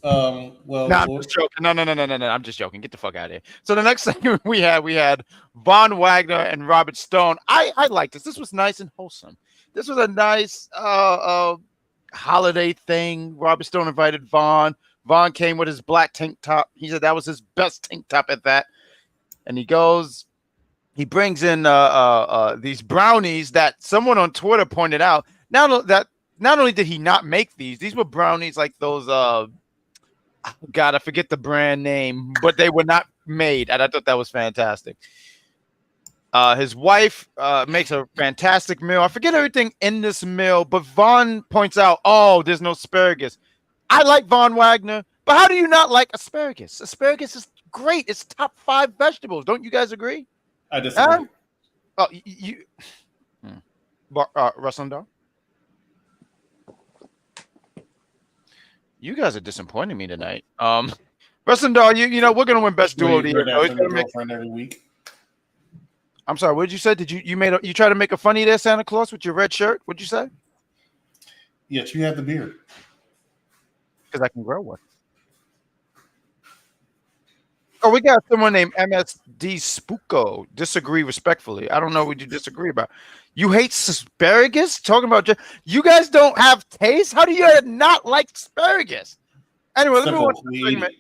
Well, I'm just joking. No. I'm just joking. Get the fuck out of here. So the next thing we had Von Wagner and Robert Stone. I liked this. This was nice and wholesome. This was a nice holiday thing. Robert Stone invited Von. Von came with his black tank top. He said that was his best tank top at that. And he brings in these brownies that someone on Twitter pointed out. Not only did he not make these were brownies like those, God, I forget the brand name, but they were not made. And I thought that was fantastic. His wife makes a fantastic meal. I forget everything in this meal, but Von points out, oh, there's no asparagus. I like Von Wagner, but how do you not like asparagus? Asparagus is great. It's top 5 vegetables. Don't you guys agree? I disagree. Oh, you Wrestling Dog? You guys are disappointing me tonight. Wrestling Dog, you know, we're going to win Best Duo of the Year. Every week. I'm sorry, what did you say? Did you try to make a funny there, Santa Claus, with your red shirt? What'd you say? Yet you have the beard. Because I can grow one. Oh, we got someone named MSD Spooko. Disagree respectfully. I don't know what you disagree about. You hate asparagus? Talking about you guys don't have taste? How do you not like asparagus? Anyway, let me watch the segment.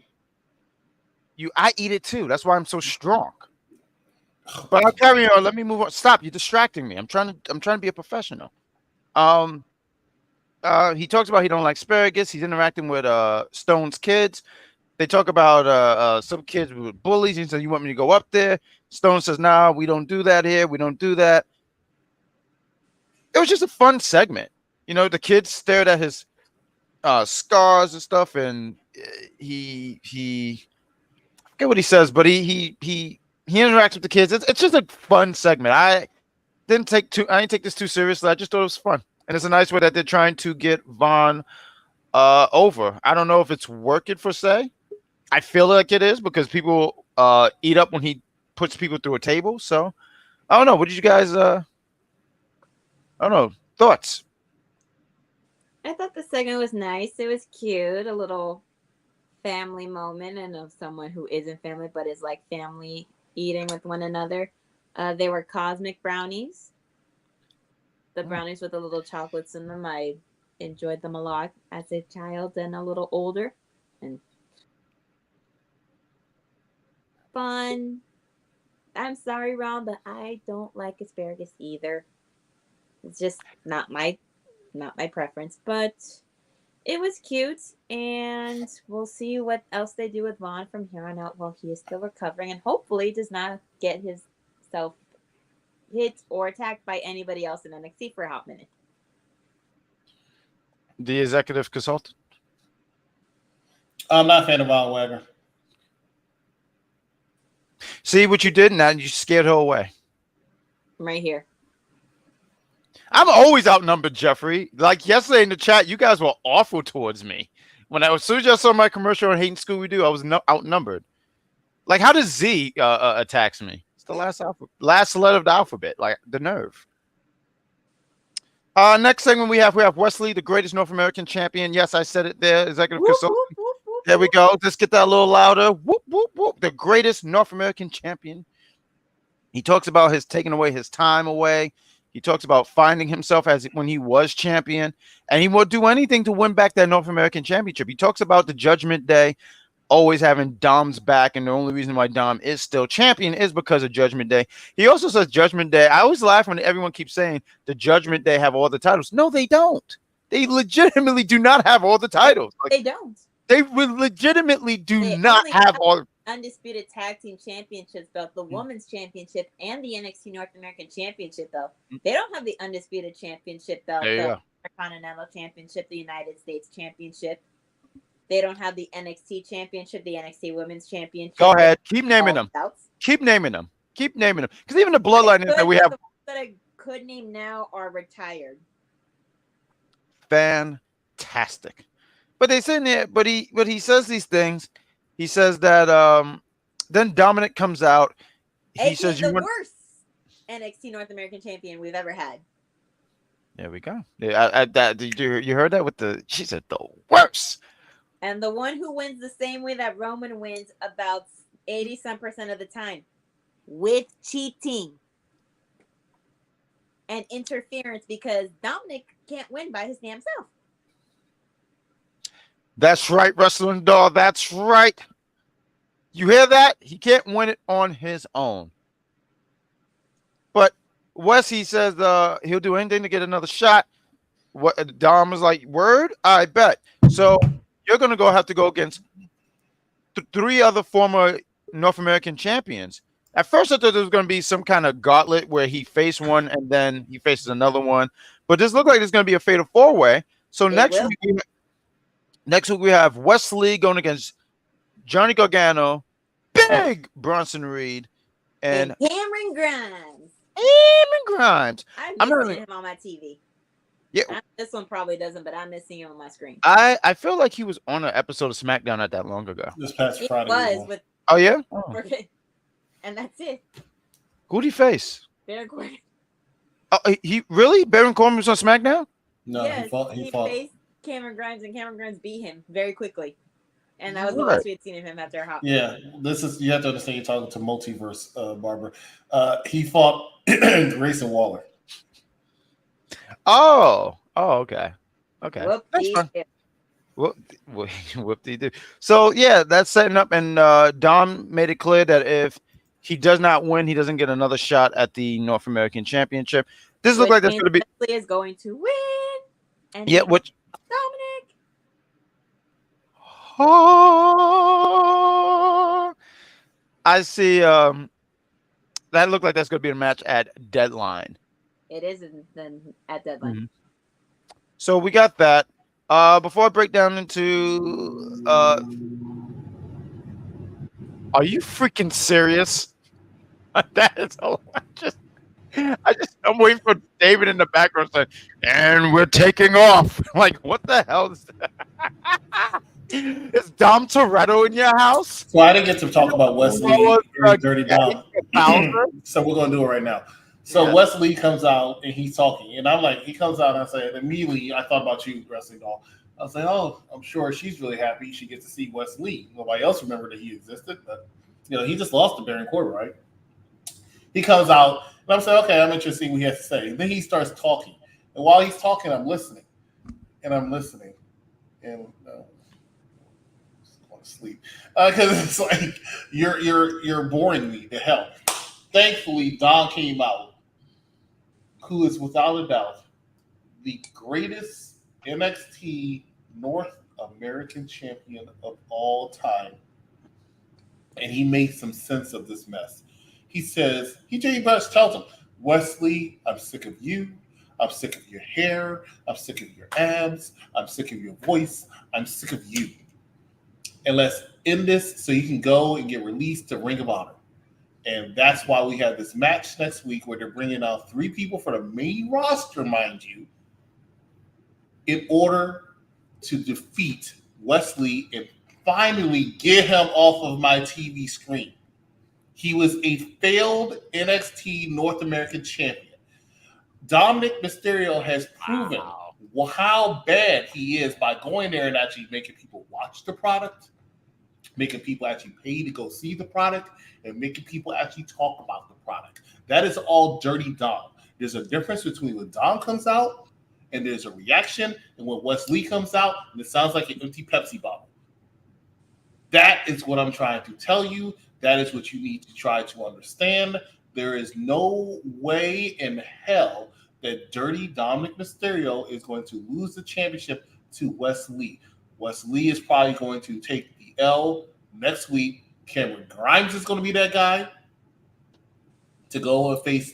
I eat it too. That's why I'm so strong. But I'll carry on. Let me move on. Stop! You're distracting me. I'm trying to be a professional. He talks about he don't like asparagus. He's interacting with Stone's kids. They talk about some kids with bullies. He says, "You want me to go up there?" Stone says, "Nah, we don't do that here. We don't do that." It was just a fun segment. You know, the kids stared at his scars and stuff, and he I forget what he says, but he interacts with the kids. It's just a fun segment. I didn't take this too seriously. I just thought it was fun, and it's a nice way that they're trying to get Vaughn over. I don't know if it's working for Say. I feel like it is because people eat up when he puts people through a table. So I don't know. What did you guys? I don't know. Thoughts? I thought the segment was nice. It was cute. A little family moment, and of someone who isn't family but is like family eating with one another. They were cosmic brownies. The brownies with the little chocolates in them. I enjoyed them a lot as a child and a little older. And fun. I'm sorry, Ron, but I don't like asparagus either. It's just not my preference, but it was cute, and we'll see what else they do with Vaughn from here on out while he is still recovering, and hopefully does not get himself hit or attacked by anybody else in NXT for a hot minute. The executive consultant. I'm not a fan of Von Wagner. See what you did? Now you scared her away. I'm right here. I'm always outnumbered, Jeffrey. Like yesterday in the chat, you guys were awful towards me. As soon as I saw my commercial on Hating Scooby-Doo, I was outnumbered. Like, how does Z attacks me? It's the last letter of the alphabet. Like, the nerve. Next segment we have Wesley, the greatest North American champion. Yes, I said it there. Executive consultant. There we go. Let's get that a little louder. Whoop, whoop, whoop. The greatest North American champion. He talks about his taking away his time away. He talks about finding himself as when he was champion, and he will do anything to win back that North American championship. He talks about the Judgment Day always having Dom's back, and the only reason why Dom is still champion is because of Judgment Day. He also says Judgment Day. I always laugh when everyone keeps saying the Judgment Day have all the titles. No, they don't. They legitimately do not have all the titles. Like, they don't. They legitimately do not have all. Undisputed tag team championships belt, the women's championship, and the NXT North American championship belt. They don't have the undisputed championship belt, the Intercontinental championship, the United States championship. They don't have the NXT championship, the NXT women's championship. Go ahead, keep naming them. Keep naming them. Keep naming them. Because even the bloodline is that we have. The ones that I could name now are retired. Fantastic. But they say in there, but he says these things. He says that then Dominic comes out. He says the worst NXT North American champion we've ever had. There we go. Yeah, you heard that with the? She said the worst. And the one who wins the same way that Roman wins about 80% of the time, with cheating and interference, because Dominic can't win by his damn self. That's right, Wrestling Doll. That's right. You hear that? He can't win it on his own. But Wes, he says he'll do anything to get another shot. What Dom was like, word? I bet. So you're gonna have to go against three other former North American champions. At first, I thought there was going to be some kind of gauntlet where he faced one and then he faces another one. But this looked like it's going to be a fatal four-way. So next week we have Wesley going against Johnny Gargano, Big Bronson Reed, and Cameron Grimes. I'm missing him on my TV. Yeah, this one probably doesn't, but I'm missing him on my screen. I feel like he was on an episode of SmackDown not that long ago. This past Friday. Was with. Oh yeah. And that's it. Who'd he face? Baron Corbin. Oh, he really? Baron Corbin was on SmackDown? No, yes, he fought. faced Cameron Grimes, and Cameron Grimes beat him very quickly. And that was the Right. most we had seen of him after a hot. Yeah, you have to understand you're talking to multiverse, Barbara. He fought Grayson Waller. Oh, okay. That's fine. Whoop-de-doo. So yeah, that's setting up, and Dom made it clear that if he does not win, he doesn't get another shot at the North American Championship. This looks like that's going to be. Wesley is going to win. And Yeah, which. Dominic. Oh, I see. That looked like that's going to be a match at Deadline. It is then at Deadline. Mm-hmm. So we got that. Before I break down into, are you freaking serious? That is all. I'm waiting for David in the background saying, "And we're taking off." Like, what the hell is that? Is Dom Toretto in your house? So I didn't get to talk about Wesley and Dirty Dom. So we're gonna do it right now. So Wesley comes out and he's talking, and I'm like, he comes out and I say, and immediately I thought about you, Wrestling Doll. I was like, oh, I'm sure she's really happy she gets to see Wesley. Nobody else remembered that he existed, but he just lost to Baron Corbin, right? He comes out, and I'm saying, okay, I'm interested to see what he has to say. And then he starts talking, and while he's talking, I'm listening, and I'm listening, and I'm going to sleep because it's like you're boring me to hell. Thankfully, Don came out, who is without a doubt the greatest NXT North American champion of all time. And he made some sense of this mess. He says, he tells him, Wesley, I'm sick of you. I'm sick of your hair. I'm sick of your abs. I'm sick of your voice. I'm sick of you. And let's end this so you can go and get released to Ring of Honor. And that's why we have this match next week where they're bringing out 3 people for the main roster, mind you, in order to defeat Wesley and finally get him off of my TV screen. He was a failed NXT North American champion. Dominic Mysterio has proven how bad he is by going there and actually making people watch the product, making people actually pay to go see the product, and making people actually talk about the product. That is all Dirty Dom. There's a difference between when Dom comes out and there's a reaction, and when Wesley comes out and it sounds like an empty Pepsi bottle. That is what I'm trying to tell you. That is what you need to try to understand. There is no way in hell that Dirty Dominic Mysterio is going to lose the championship to Wesley. Wesley is probably going to take the L next week. Cameron Grimes is going to be that guy to go and face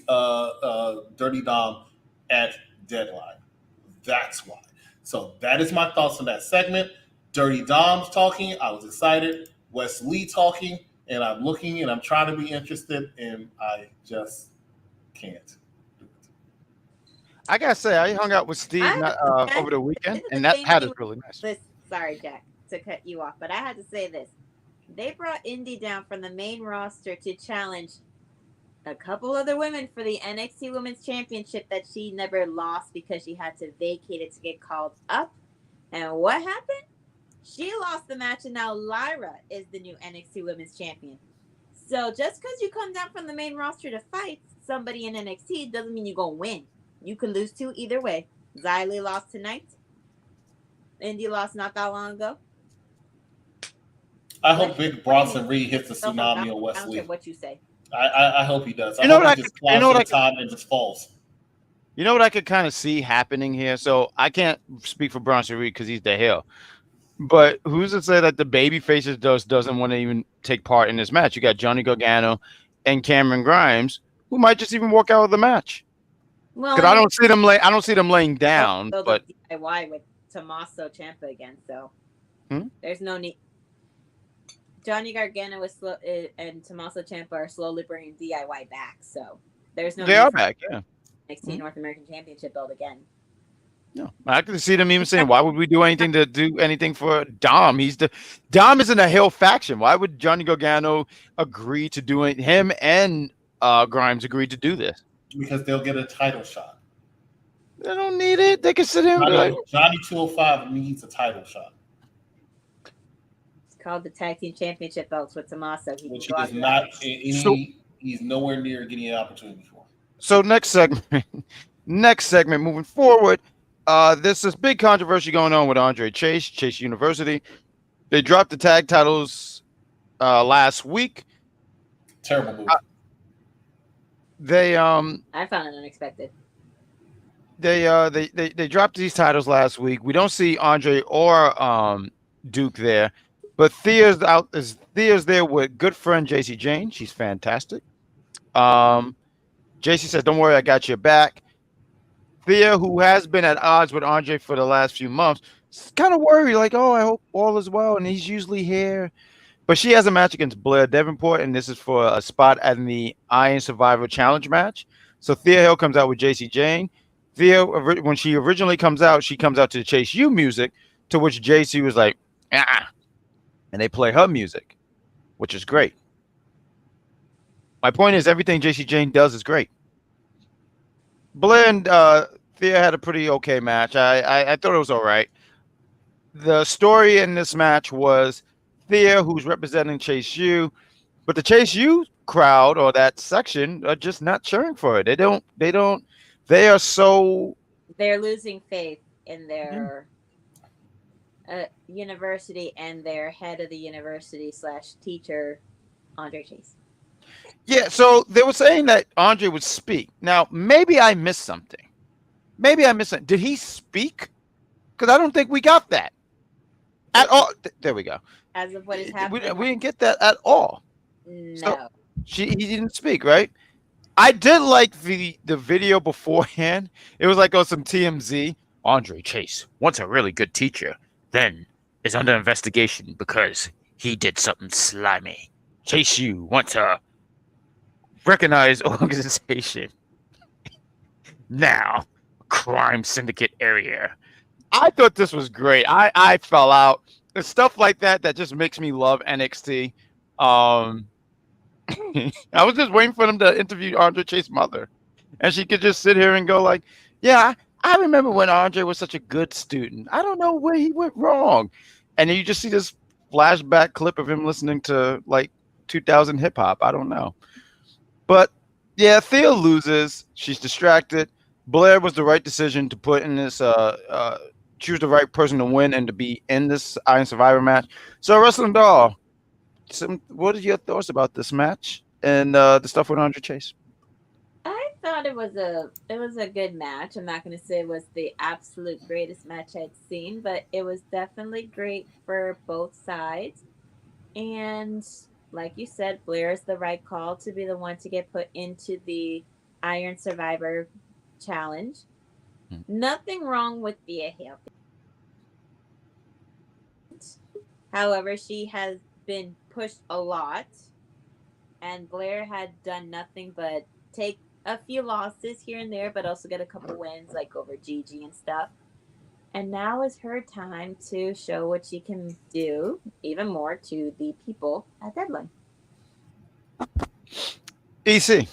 Dirty Dom at Deadline. That's why. So that is my thoughts on that segment. Dirty Dom's talking. I was excited. Wesley talking. And I'm looking and I'm trying to be interested, and I just can't do it. I gotta say, I hung out with Steve over the weekend, and that hat is really nice. Sorry, Jack, to cut you off, but I had to say this. They brought Indy down from the main roster to challenge a couple other women for the NXT Women's Championship that she never lost because she had to vacate it to get called up. And what happened? She lost the match, and now Lyra is the new NXT Women's Champion. So just because you come down from the main roster to fight somebody in NXT doesn't mean you're going to win. You could lose too either way. Xia Li lost tonight. Indy lost not that long ago. I hope Big Bronson Reed hits the tsunami on Wesley. I don't care what you say. I hope he does. I hope he just climbs to the top and just falls. You know what I could kind of see happening here? So I can't speak for Bronson Reed because he's the heel. But who's to say that the baby faces doesn't want to even take part in this match? You got Johnny Gargano and Cameron Grimes, who might just even walk out of the match. Well, because I don't see them laying down. But DIY with Tommaso Ciampa again, so there's no need. Johnny Gargano is slow, and Tommaso Ciampa are slowly bringing DIY back, so there's no. They are back, yeah. NXT North American Championship belt again. No, I can see them even saying, "Why would we do anything for Dom? Dom isn't a heel faction. Why would Johnny Gargano agree to do it? Him and Grimes agreed to do this because they'll get a title shot. They don't need it. They can sit here and be like, Johnny 205 needs a title shot. It's called the Tag Team Championship belts with Tommaso. Which he is not he's nowhere near getting an opportunity for. So next segment, moving forward, there's this big controversy going on with Andre Chase University. They dropped the tag titles last week. Terrible move. I found it unexpected. They dropped these titles last week. We don't see Andre or Duke there, but Thea's there with good friend JC Jane. She's fantastic. JC says, "Don't worry, I got your back." Thea, who has been at odds with Andre for the last few months, is kind of worried, like, "Oh, I hope all is well," and he's usually here. But she has a match against Blair Davenport, and this is for a spot in the Iron Survivor Challenge match. So Thea Hill comes out with JC Jane. Thea, when she originally comes out, she comes out to the Chase U music, to which JC was like, "Ah," and they play her music, which is great. My point is, everything JC Jane does is great. Blair and Thea had a pretty okay match. I thought it was all right. The story in this match was Thea, who's representing Chase U, but the Chase U crowd or that section are just not cheering for it. They are so... They're losing faith in their university and their head of the university / teacher, Andre Chase. Yeah, so they were saying that Andre would speak. Now, maybe I missed something. Did he speak? Because I don't think we got that at all. There we go. As of what is happening. We didn't get that at all. No. So he didn't speak, right? I did like the video beforehand. It was like on some TMZ. Andre Chase, once a really good teacher, then is under investigation because he did something slimy. Chase U wants a recognized organization. Now, crime syndicate area. I thought this was great. I fell out. There's stuff like that just makes me love NXT. I was just waiting for them to interview Andre Chase's mother, and she could just sit here and go like, "Yeah, I remember when Andre was such a good student. I don't know where he went wrong." And then you just see this flashback clip of him listening to like 2000 hip hop. I don't know. But yeah, Thea loses. She's distracted. Blair was the right decision to put in this, choose the right person to win and to be in this Iron Survivor match. So, Wrestling Doll, what are your thoughts about this match and the stuff with Andre Chase? I thought it was a good match. I'm not going to say it was the absolute greatest match I'd seen, but it was definitely great for both sides. And like you said, Blair is the right call to be the one to get put into the Iron Survivor Challenge. Nothing wrong with Thea Hill. However, she has been pushed a lot, and Blair had done nothing but take a few losses here and there, but also get a couple wins, like over Gigi and stuff. And now is her time to show what she can do, even more to the people at Deadline. EC.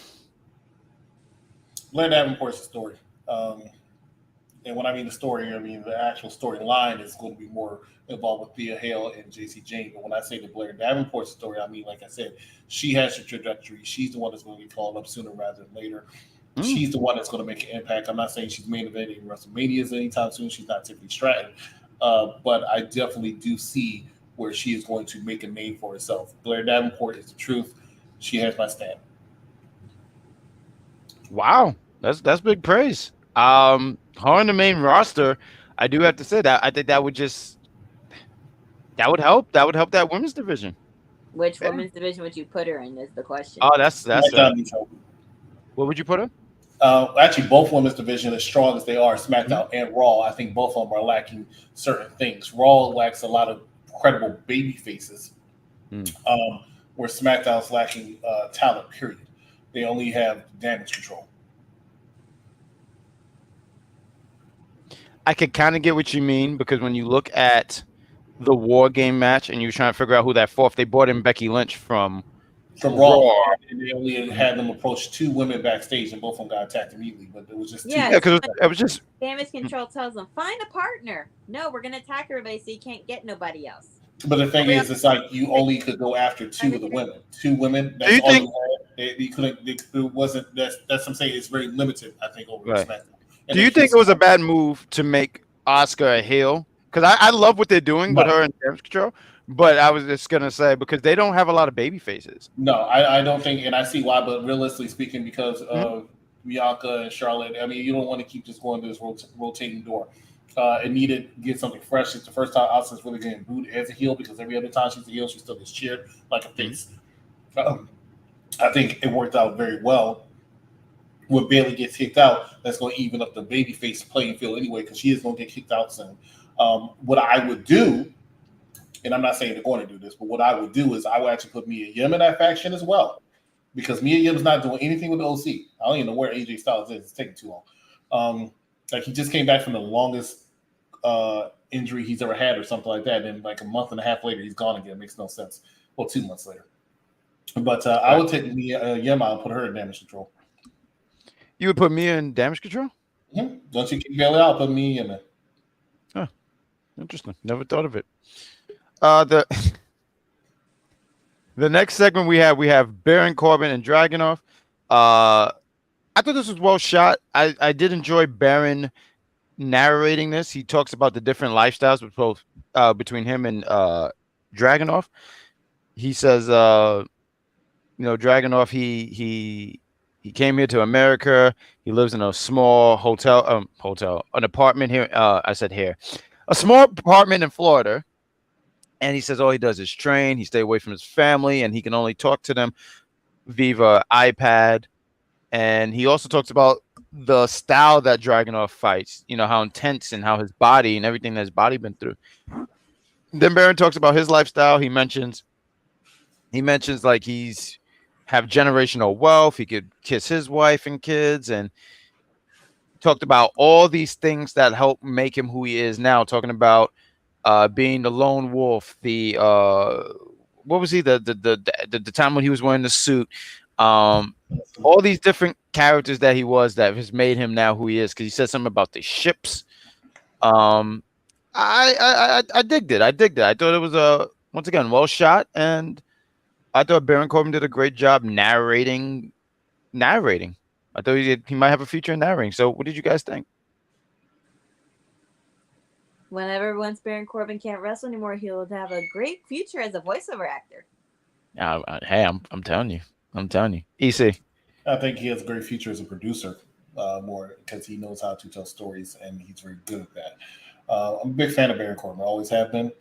Blair Davenport's story. And when I mean the story, I mean the actual storyline is going to be more involved with Thea Hale and JC Jane. But when I say the Blair Davenport story, I mean, like I said, she has a trajectory. She's the one that's going to get called up sooner rather than later. She's the one that's going to make an impact. I'm not saying she's main eventing WrestleManias anytime soon. She's not Tiffany Stratton. But I definitely do see where she is going to make a name for herself. Blair Davenport is the truth. She has my stamp. Wow. That's big praise. Her on the main roster, I do have to say that I think that would help. That would help that women's division. Which women's division would you put her in is the question. Oh, that's what would you put her? Actually, both women's division, as strong as they are, SmackDown and Raw, I think both of them are lacking certain things. Raw lacks a lot of credible baby faces, where SmackDown's lacking talent, period. They only have damage control. I could kind of get what you mean, because when you look at the War Game match and you're trying to figure out who that fourth, they brought in Becky Lynch from from Raw, and they only had them approach 2 women backstage, and both of them got attacked immediately. But it was just 2. Yeah, because it was just Damage Control tells them, find a partner. No, we're gonna attack everybody so you can't get nobody else. But the thing is, it's like you only could go after 2 of the women. 2 women. That's all you had. They couldn't. It wasn't. That's what I'm saying. It's very limited. I think over SmackDown. Do you think it was a bad move to make Asuka a heel? Because I love what they're doing with her and Damage Control. But I was just gonna say because they don't have a lot of baby faces. No, I don't think, and I see why. But realistically speaking, because of Bianca and Charlotte, I mean, you don't want to keep just going to this rotating door. It needed to get something fresh. It's the first time Asuka's really getting booed as a heel because every other time she's a heel, she still gets cheered like a face. I think it worked out very well. When Bayley gets kicked out, that's going to even up the babyface playing field anyway because she is going to get kicked out soon. What I would do. And I'm not saying they're going to do this, but what I would do is I would actually put Mia Yim in that faction as well. Because Mia Yim's not doing anything with the OC. I don't even know where AJ Styles is. It's taking too long. Like he just came back from the longest injury he's ever had or something like that. And like a month and a half later, he's gone again. It makes no sense. Well, 2 months later. But I would take Mia Yim out and put her in Damage Control. You would put Mia in Damage Control? Mm-hmm. Don't you kick Bayley out, put Mia Yim in. Huh. Interesting. Never thought of it. The next segment we have Baron Corbin and Dragunov. I thought this was well shot. I did enjoy Baron narrating this. He talks about the different lifestyles between him and Dragunov. He says, Dragunov he came here to America. He lives in a small an apartment here. I said here, a small apartment in Florida. And he says all he does is train. He stay away from his family, and he can only talk to them via iPad. And he also talks about the style that Dragunov fights. You know how intense and how his body and everything that his body been through. Then Baron talks about his lifestyle. He mentions like he's have generational wealth. He could kiss his wife and kids, and talked about all these things that help make him who he is now. Talking about being the lone wolf, the what was he the time when he was wearing the suit, all these different characters that he was that has made him now who he is. Because he said something about the ships. I digged it. I thought it was once again well shot, and I thought Baron Corbin did a great job narrating. I thought he might have a future in narrating. So, what did you guys think? Once Baron Corbin can't wrestle anymore, he'll have a great future as a voiceover actor. Hey, I'm telling you. EC. I think he has a great future as a producer, more because he knows how to tell stories and he's very good at that. I'm a big fan of Baron Corbin. I always have been.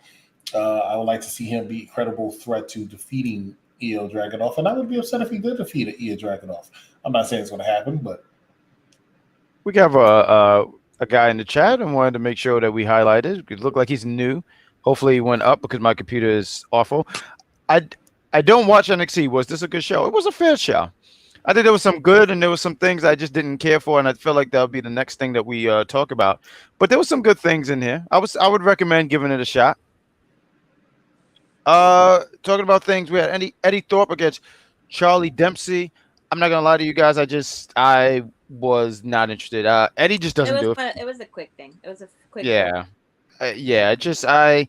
I would like to see him be a credible threat to defeating Ilya Dragunov, and I would be upset if he did defeat Ilya Dragunov. I'm not saying it's going to happen, but we have a guy in the chat and wanted to make sure that we highlighted. It looked like he's new. Hopefully he went up because my computer is awful. I don't watch NXT. Was this a good show? It was a fair show. I think there was some good and there was some things I just didn't care for, and I feel like that'll be the next thing that we talk about. But there was some good things in here. I would recommend giving it a shot. Talking about things, we had Eddy Thorpe against Charlie Dempsey. I'm not gonna lie to you guys. I was not interested. Eddy just doesn't do it. It was a quick thing. It was a quick. Yeah, I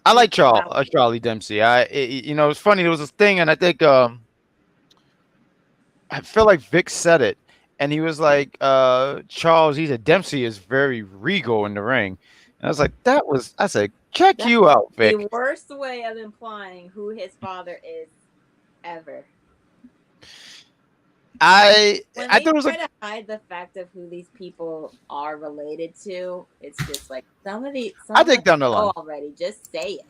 like Charlie Dempsey. It's funny. There was this thing, and I think I feel like Vic said it, and he was like, Charles, he said Dempsey is very regal in the ring, and I was like, I said, check you out, Vic. The worst way of implying who his father is ever. I thought it was to hide the fact of who these people are related to. It's just like I think down the line already. Just say it.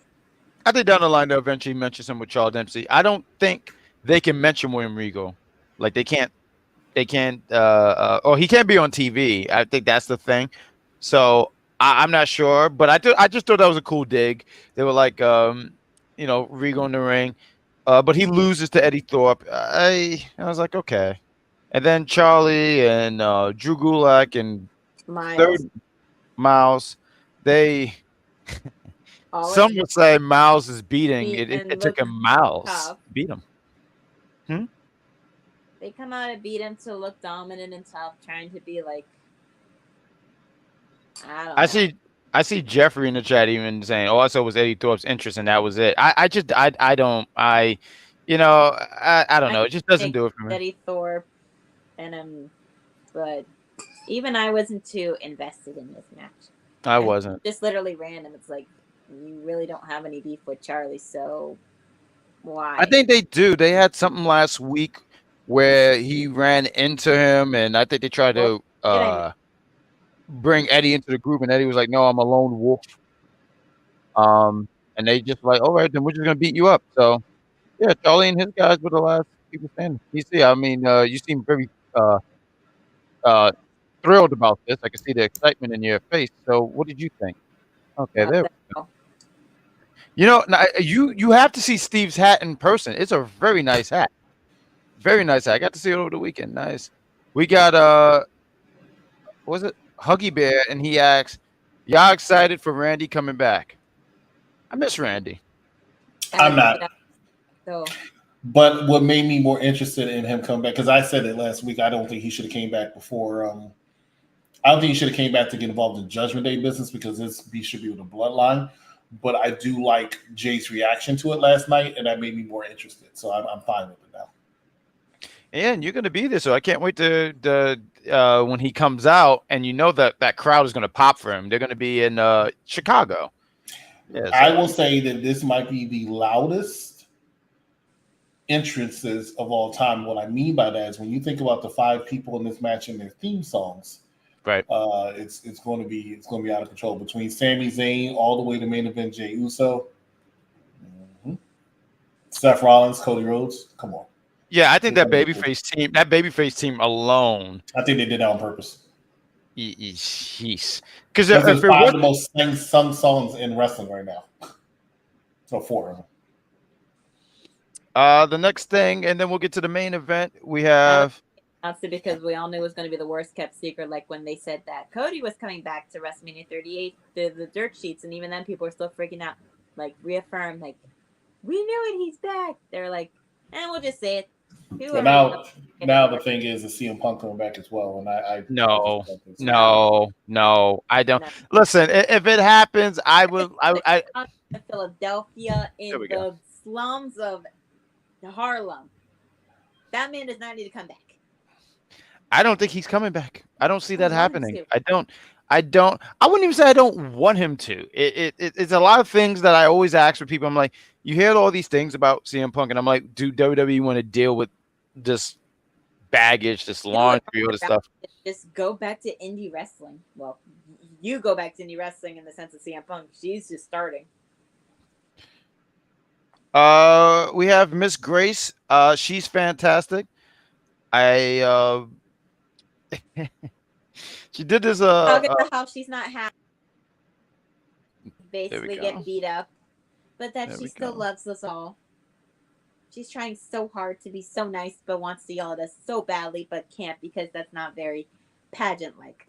I think down the line they'll eventually mention some with Charles Dempsey. I don't think they can mention William Regal. Like they can't. Or he can't be on TV. I think that's the thing. So I'm not sure, but I just thought that was a cool dig. They were like, Regal in the ring. But he loses to Eddy Thorpe. I was like, okay. And then Charlie and Drew Gulak and Miles, they some would say Miles is beating. It took him Miles beat him. Hmm? They come out and beat him to look dominant and tough, trying to be like, I don't know. I see Jeffrey in the chat even saying, "Oh, I saw was Eddie Thorpe's interest, and that was it." I don't, I don't know. It just doesn't do it for me. Eddie Thorpe, but even I wasn't too invested in this match. I wasn't. Just literally random. It's like you really don't have any beef with Charlie, so why? I think they do. They had something last week where he ran into him, and I think they tried to bring Eddie into the group, and Eddie was like, "No, I'm a lone wolf." And they just like, "All right, then we're just gonna beat you up." So, yeah, Charlie and his guys were the last people standing. You see, I mean, you seem very thrilled about this. I can see the excitement in your face. So, what did you think? Okay, there we go. You know, you have to see Steve's hat in person. It's a very nice hat. Very nice hat. I got to see it over the weekend. Nice. We got what was it? Huggy Bear, and he asks, "Y'all excited for Randy coming back?" I miss Randy. I'm not. So, but what made me more interested in him coming back, because I said it last week, I don't think he should have came back before. I don't think he should have came back to get involved in Judgment Day business because this should be with a bloodline. But I do like Jay's reaction to it last night, and that made me more interested. So I'm fine with it now. And you're going to be there, so I can't wait to when he comes out, and you know that crowd is going to pop for him. They're going to be in Chicago. Yeah, so I will say that this might be the loudest entrances of all time. What I mean by that is when you think about the 5 people in this match and their theme songs, right? It's going to be out of control between Sami Zayn all the way to main event Jey Uso, Seth Rollins, Cody Rhodes. Come on. Yeah, I think that babyface team alone. I think they did that on purpose. Because it's 5 of the most sung songs in wrestling right now. So 4 of them. The next thing, and then we'll get to the main event. We have because we all knew it was going to be the worst kept secret. Like when they said that Cody was coming back to WrestleMania 38, the dirt sheets, and even then people were still freaking out. Like reaffirmed, like we knew it, he's back. They're like, and we'll just say it. Well, now the thing is CM Punk coming back as well, and I no, I don't. No. Listen, if it happens, I will. I in Philadelphia in the slums of Harlem. That man does not need to come back. I don't think he's coming back. I don't see that happening. I don't. I wouldn't even say I don't want him to. It's a lot of things that I always ask for people. I'm like, you hear all these things about CM Punk, and I'm like, do WWE want to deal with this baggage, this laundry, all this stuff? Just go back to indie wrestling. Well, you go back to indie wrestling in the sense of CM Punk. She's just starting. We have Miss Grace. She's fantastic. She did this. Talk about how she's not happy. Basically, get beat up, but that she still loves us all. She's trying so hard to be so nice, but wants to yell at us so badly, but can't because that's not very pageant-like.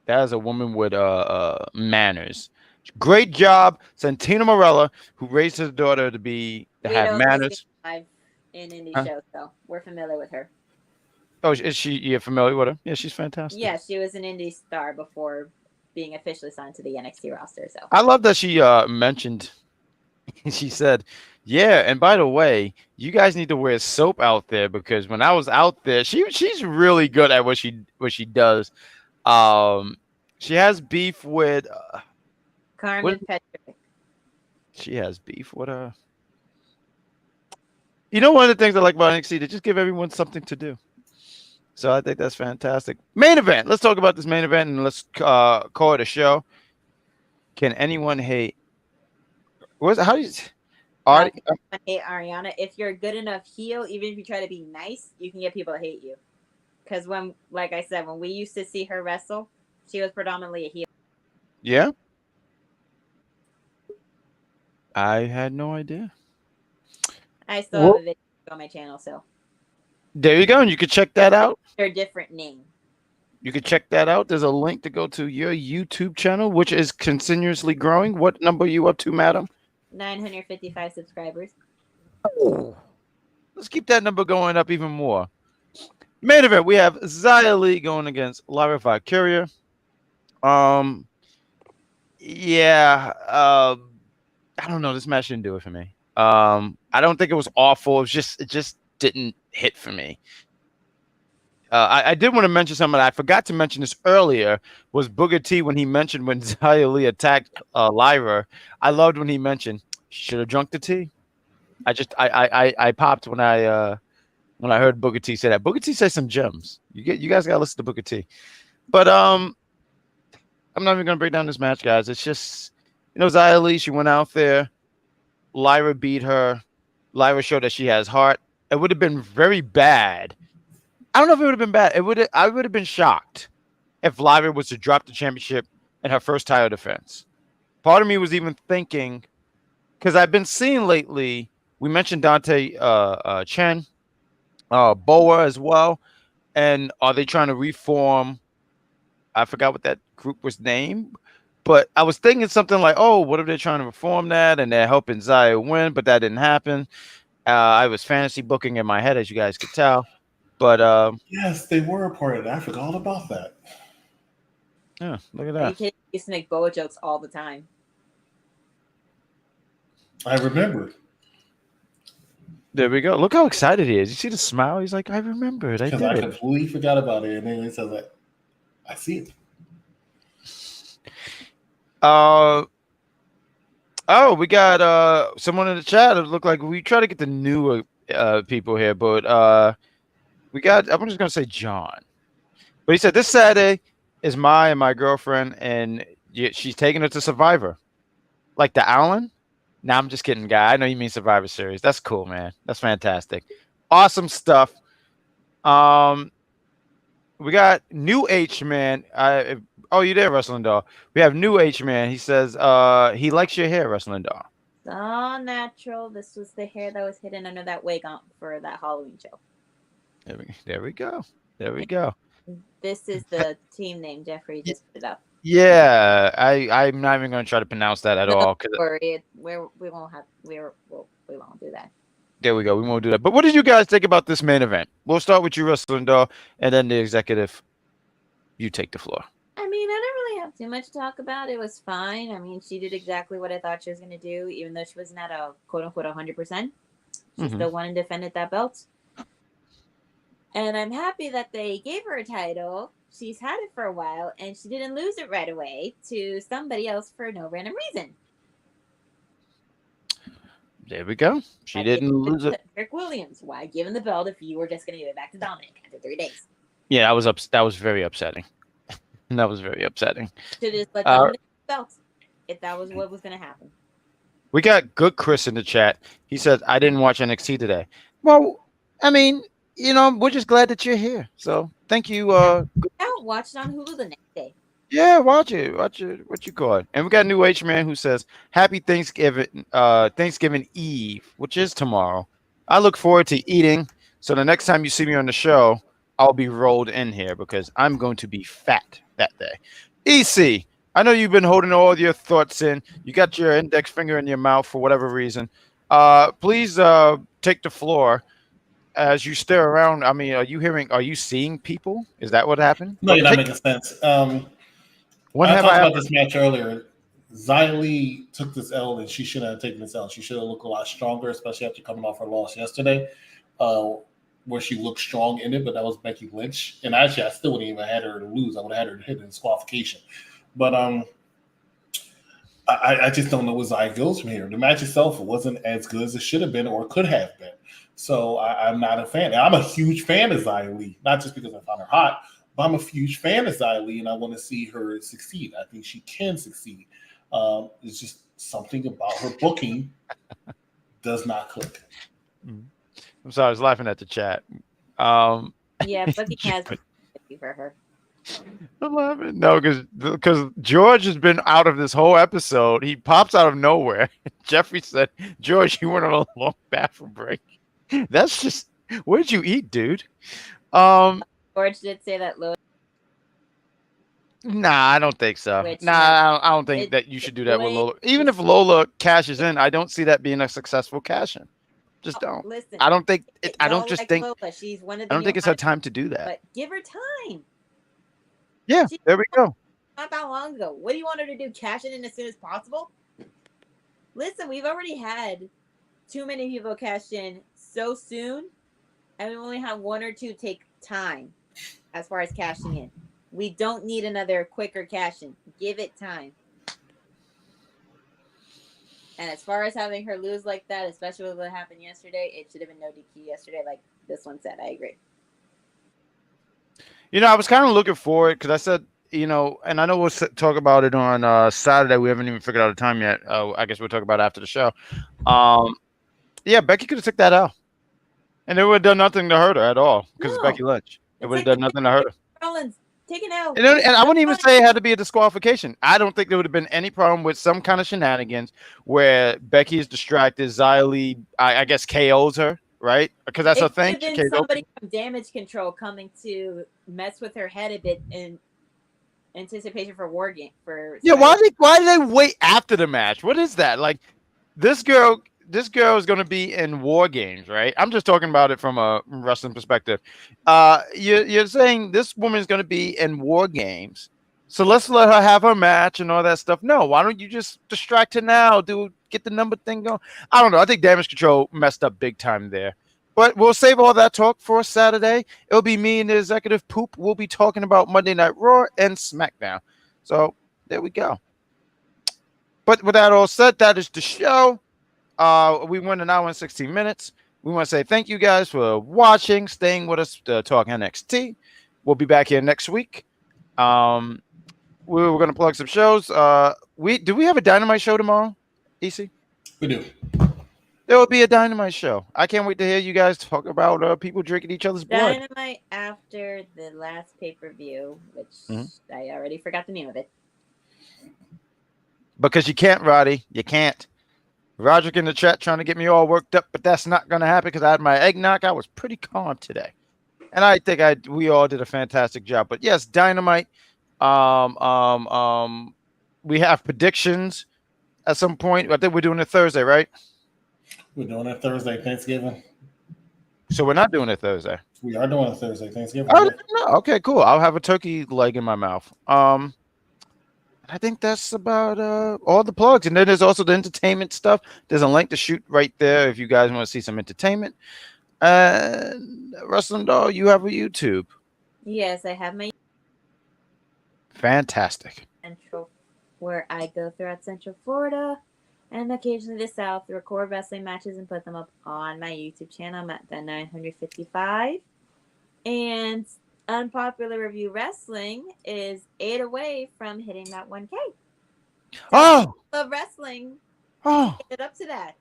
That is a woman with manners. Great job, Santina Morella, who raised her daughter to have manners. In indie shows, so we're familiar with her. Oh, is she familiar with her? Yeah, she's fantastic. Yeah, she was an indie star before being officially signed to the NXT roster. So I love that she mentioned. She said, "Yeah, and by the way, you guys need to wear soap out there because when I was out there, she's really good at what she does. She has beef with Carmen Petrick. She has beef with her. You know, one of the things I like about NXT, they just give everyone something to do. So I think that's fantastic. Main event. Let's talk about this main event and let's call it a show. Can anyone hate? How do you? Hate Ariana. If you're a good enough heel, even if you try to be nice, you can get people to hate you. Because like I said, when we used to see her wrestle, she was predominantly a heel. Yeah. I had no idea. I still have a video on my channel, so. There you go, and you can check that out. Their different name. You can check that out. There's a link to go to your YouTube channel, which is continuously growing. What number are you up to, madam? 955 subscribers. Oh, Let's keep that number going up even more. Main event, we have Xia Li going against Lyra Valkyria. Yeah, I don't know. This match didn't do it for me. I don't think it was awful. It just didn't hit for me. I did want to mention something. I forgot to mention this earlier. Was Booker T when he mentioned when Xia Li attacked Lyra? I loved when he mentioned should have drunk the tea. I popped when I heard Booker T say that. Booker T says some gems. You guys gotta listen to Booker T. But I'm not even gonna break down this match, guys. It's just Xia Li, she went out there. Lyra beat her. Lyra showed that she has heart. It would have been very bad. I don't know if it would have been bad. I would have been shocked if Lyra was to drop the championship in her first title defense. Part of me was even thinking, because I've been seeing lately, we mentioned Dante Chen, Boa as well. And are they trying to reform? I forgot what that group was named. But I was thinking something like, oh, what if they're trying to reform that and they're helping Xia win? But that didn't happen. I was fantasy booking in my head, as you guys could tell. But yes, they were a part of that. I forgot all about that. Yeah, look at You that. kids used to make Boa jokes all the time. I remembered. There we go. Look how excited he is. You see the smile? He's like, I remembered. I Because did I it. completely forgot about it. And then it says like, I see it. Oh, we got someone in the chat. It looked like we try to get the newer people here, but we got. I'm just gonna say John, but he said this Saturday is my girlfriend, and she's taking her to Survivor, like the Allen. Nah, I'm just kidding, guy. I know you mean Survivor Series. That's cool, man. That's fantastic. Awesome stuff. We got New H Man. Oh, you there, Wrestling Doll? We have New H Man. He says he likes your hair, Wrestling Doll. So natural. This was the hair that was hidden under that wig on for that Halloween show. There we go. There we go. This is the team name. Jeffrey just put it up. Yeah, I'm not even going to try to pronounce that at all. Don't worry, we won't do that. There we go. We won't do that. But what did you guys think about this main event? We'll start with you, Wrestling Doll, and then the executive. You take the floor. I mean, I don't really have too much to talk about. It was fine. I mean, she did exactly what I thought she was going to do, even though she wasn't at a quote-unquote 100%. She still won and defended that belt. And I'm happy that they gave her a title. She's had it for a while, and she didn't lose it right away to somebody else for no random reason. There we go. She didn't lose it. Rick Williams, why give him the belt if you were just going to give it back to Dominic after 3 days? Yeah, that was very upsetting. That was very upsetting. Should just let Dominic the belt if that was what was going to happen. We got Good Chris in the chat. He said, I didn't watch NXT today. Well, I mean, we're just glad that you're here. So thank you. I'll watch it on Hulu the next day. Yeah, watch it. What you call it. And we got New H Man who says, Happy Thanksgiving, Thanksgiving Eve, which is tomorrow. I look forward to eating. So the next time you see me on the show, I'll be rolled in here because I'm going to be fat that day. EC, I know you've been holding all your thoughts in. You got your index finger in your mouth for whatever reason. Please take the floor as you stare around. I mean, are you seeing people? Is that what happened? No, you're not making sense. When I have talked I about this match earlier. Xia Li took this L and she shouldn't have taken this L. She should have looked a lot stronger, especially after coming off her loss yesterday, where she looked strong in it, but that was Becky Lynch. And actually, I still wouldn't even have had her to lose. I would have had her to hit in disqualification. But I just don't know what Xia goes from here. The match itself wasn't as good as it should have been or could have been. So I'm not a fan. And I'm a huge fan of Xia Li, not just because I found her hot, but I'm a huge fan of Xia Li, and I want to see her succeed. I think she can succeed. It's just something about her booking does not click. I'm sorry, I was laughing at the chat. Yeah, Bucky has for her. I'm laughing. No, because George has been out of this whole episode. He pops out of nowhere. Jeffrey said, George, you went on a long bathroom break. That's just, what did you eat, dude? George did say that Lola. Nah, I don't think so. Which, I don't think that you should do that with Lola. Even if Lola cashes in, I don't see that being a successful cash in. Just don't. Listen, I don't think. I y'all don't just like think. Lola. She's one of the I don't think new it's her hot- time to do that. But give her time. Yeah, She- there we go. Not that long ago. What do you want her to do? Cash it in as soon as possible? Listen, we've already had too many people cash in so soon, and we only have one or two take time as far as cashing in. We don't need another quicker cash in. Give it time. And as far as having her lose like that, especially with what happened yesterday, it should have been no DQ yesterday, like this one said. I agree. I was kind of looking forward because I said, and I know we'll talk about it on Saturday. We haven't even figured out a time yet. I guess we'll talk about it after the show. Yeah, Becky could have took that out, and it would have done nothing to hurt her at all because it's No. Becky Lynch. It It's would have like done nothing to hurt her. Rollins, take it out. And I wouldn't even say it had to be a disqualification. I don't think there would have been any problem with some kind of shenanigans where Becky is distracted. Xia Li, I guess, KOs her, right? Because that's her thing. It could have been somebody from Damage Control coming to mess with her head a bit in anticipation for War Game. Yeah, why did they wait after the match? What is that? Like, this girl is going to be in War Games, right? I'm just talking about it from a wrestling perspective. You're saying this woman is going to be in War Games, so let's let her have her match and all that stuff. No, why don't you just distract her now? Get the number thing going. I don't know. I think Damage Control messed up big time there. But we'll save all that talk for Saturday. It'll be me and the executive poop. We'll be talking about Monday Night Raw and SmackDown. So there we go. But with that all said, that is the show. We went an hour and 16 minutes. We want to say thank you guys for watching, staying with us to talk NXT. We'll be back here next week. We're going to plug some shows. Do we have a Dynamite show tomorrow, EC? We do. There will be a Dynamite show. I can't wait to hear you guys talk about people drinking each other's blood. Dynamite after the last pay-per-view, which I already forgot the name of it. Because you can't, Roddy. You can't. Roderick in the chat trying to get me all worked up, but that's not going to happen because I had my eggnog. I was pretty calm today. And I think we all did a fantastic job. But yes, Dynamite. We have predictions at some point. I think we're doing it Thursday, right? We're doing it Thursday, Thanksgiving. So we're not doing it Thursday. We are doing it Thursday, Thanksgiving. Oh, no. Okay, cool. I'll have a turkey leg in my mouth. I think that's about all the plugs. And then there's also the entertainment stuff. There's a link to shoot right there if you guys want to see some entertainment. And Wrestling Doll, you have a YouTube. Yes, I have my Fantastic. Central, where I go throughout Central Florida and occasionally the South, record wrestling matches and put them up on my YouTube channel. I'm at the 955. And Unpopular Review Wrestling is 8 away from hitting that 1K. Oh! Love wrestling. Oh! Get it up to that.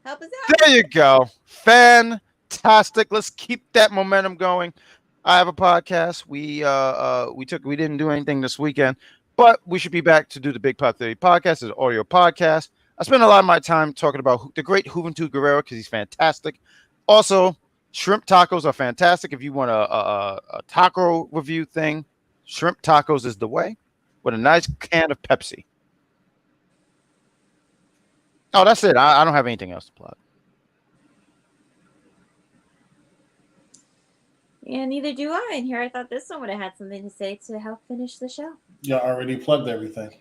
Help us out. There you go. Fantastic. Let's keep that momentum going. I have a podcast. We didn't do anything this weekend, but we should be back to do the Big Pot Theory podcast. It's an audio podcast. I spend a lot of my time talking about the great Juventud Guerrero because he's fantastic. Also, shrimp tacos are fantastic. If you want a taco review thing, shrimp tacos is the way with a nice can of Pepsi. Oh, that's it. I don't have anything else to plug. Yeah, neither do I. And here I thought this one would have had something to say to help finish the show. Y'all already plugged everything.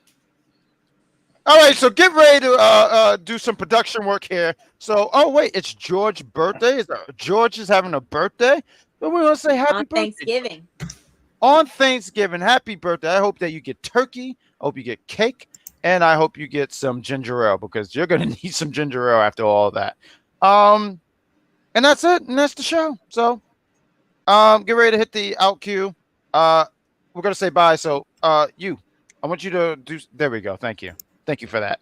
All right, so get ready to do some production work here. So, oh wait, it's George's birthday. George is having a birthday. But we want to say happy On birthday. Thanksgiving. On Thanksgiving, happy birthday. I hope that you get turkey. I hope you get cake. And I hope you get some ginger ale because you're going to need some ginger ale after all that. And that's it. And that's the show. So get ready to hit the out cue. We're going to say bye. So I want you to do. There we go. Thank you. Thank you for that.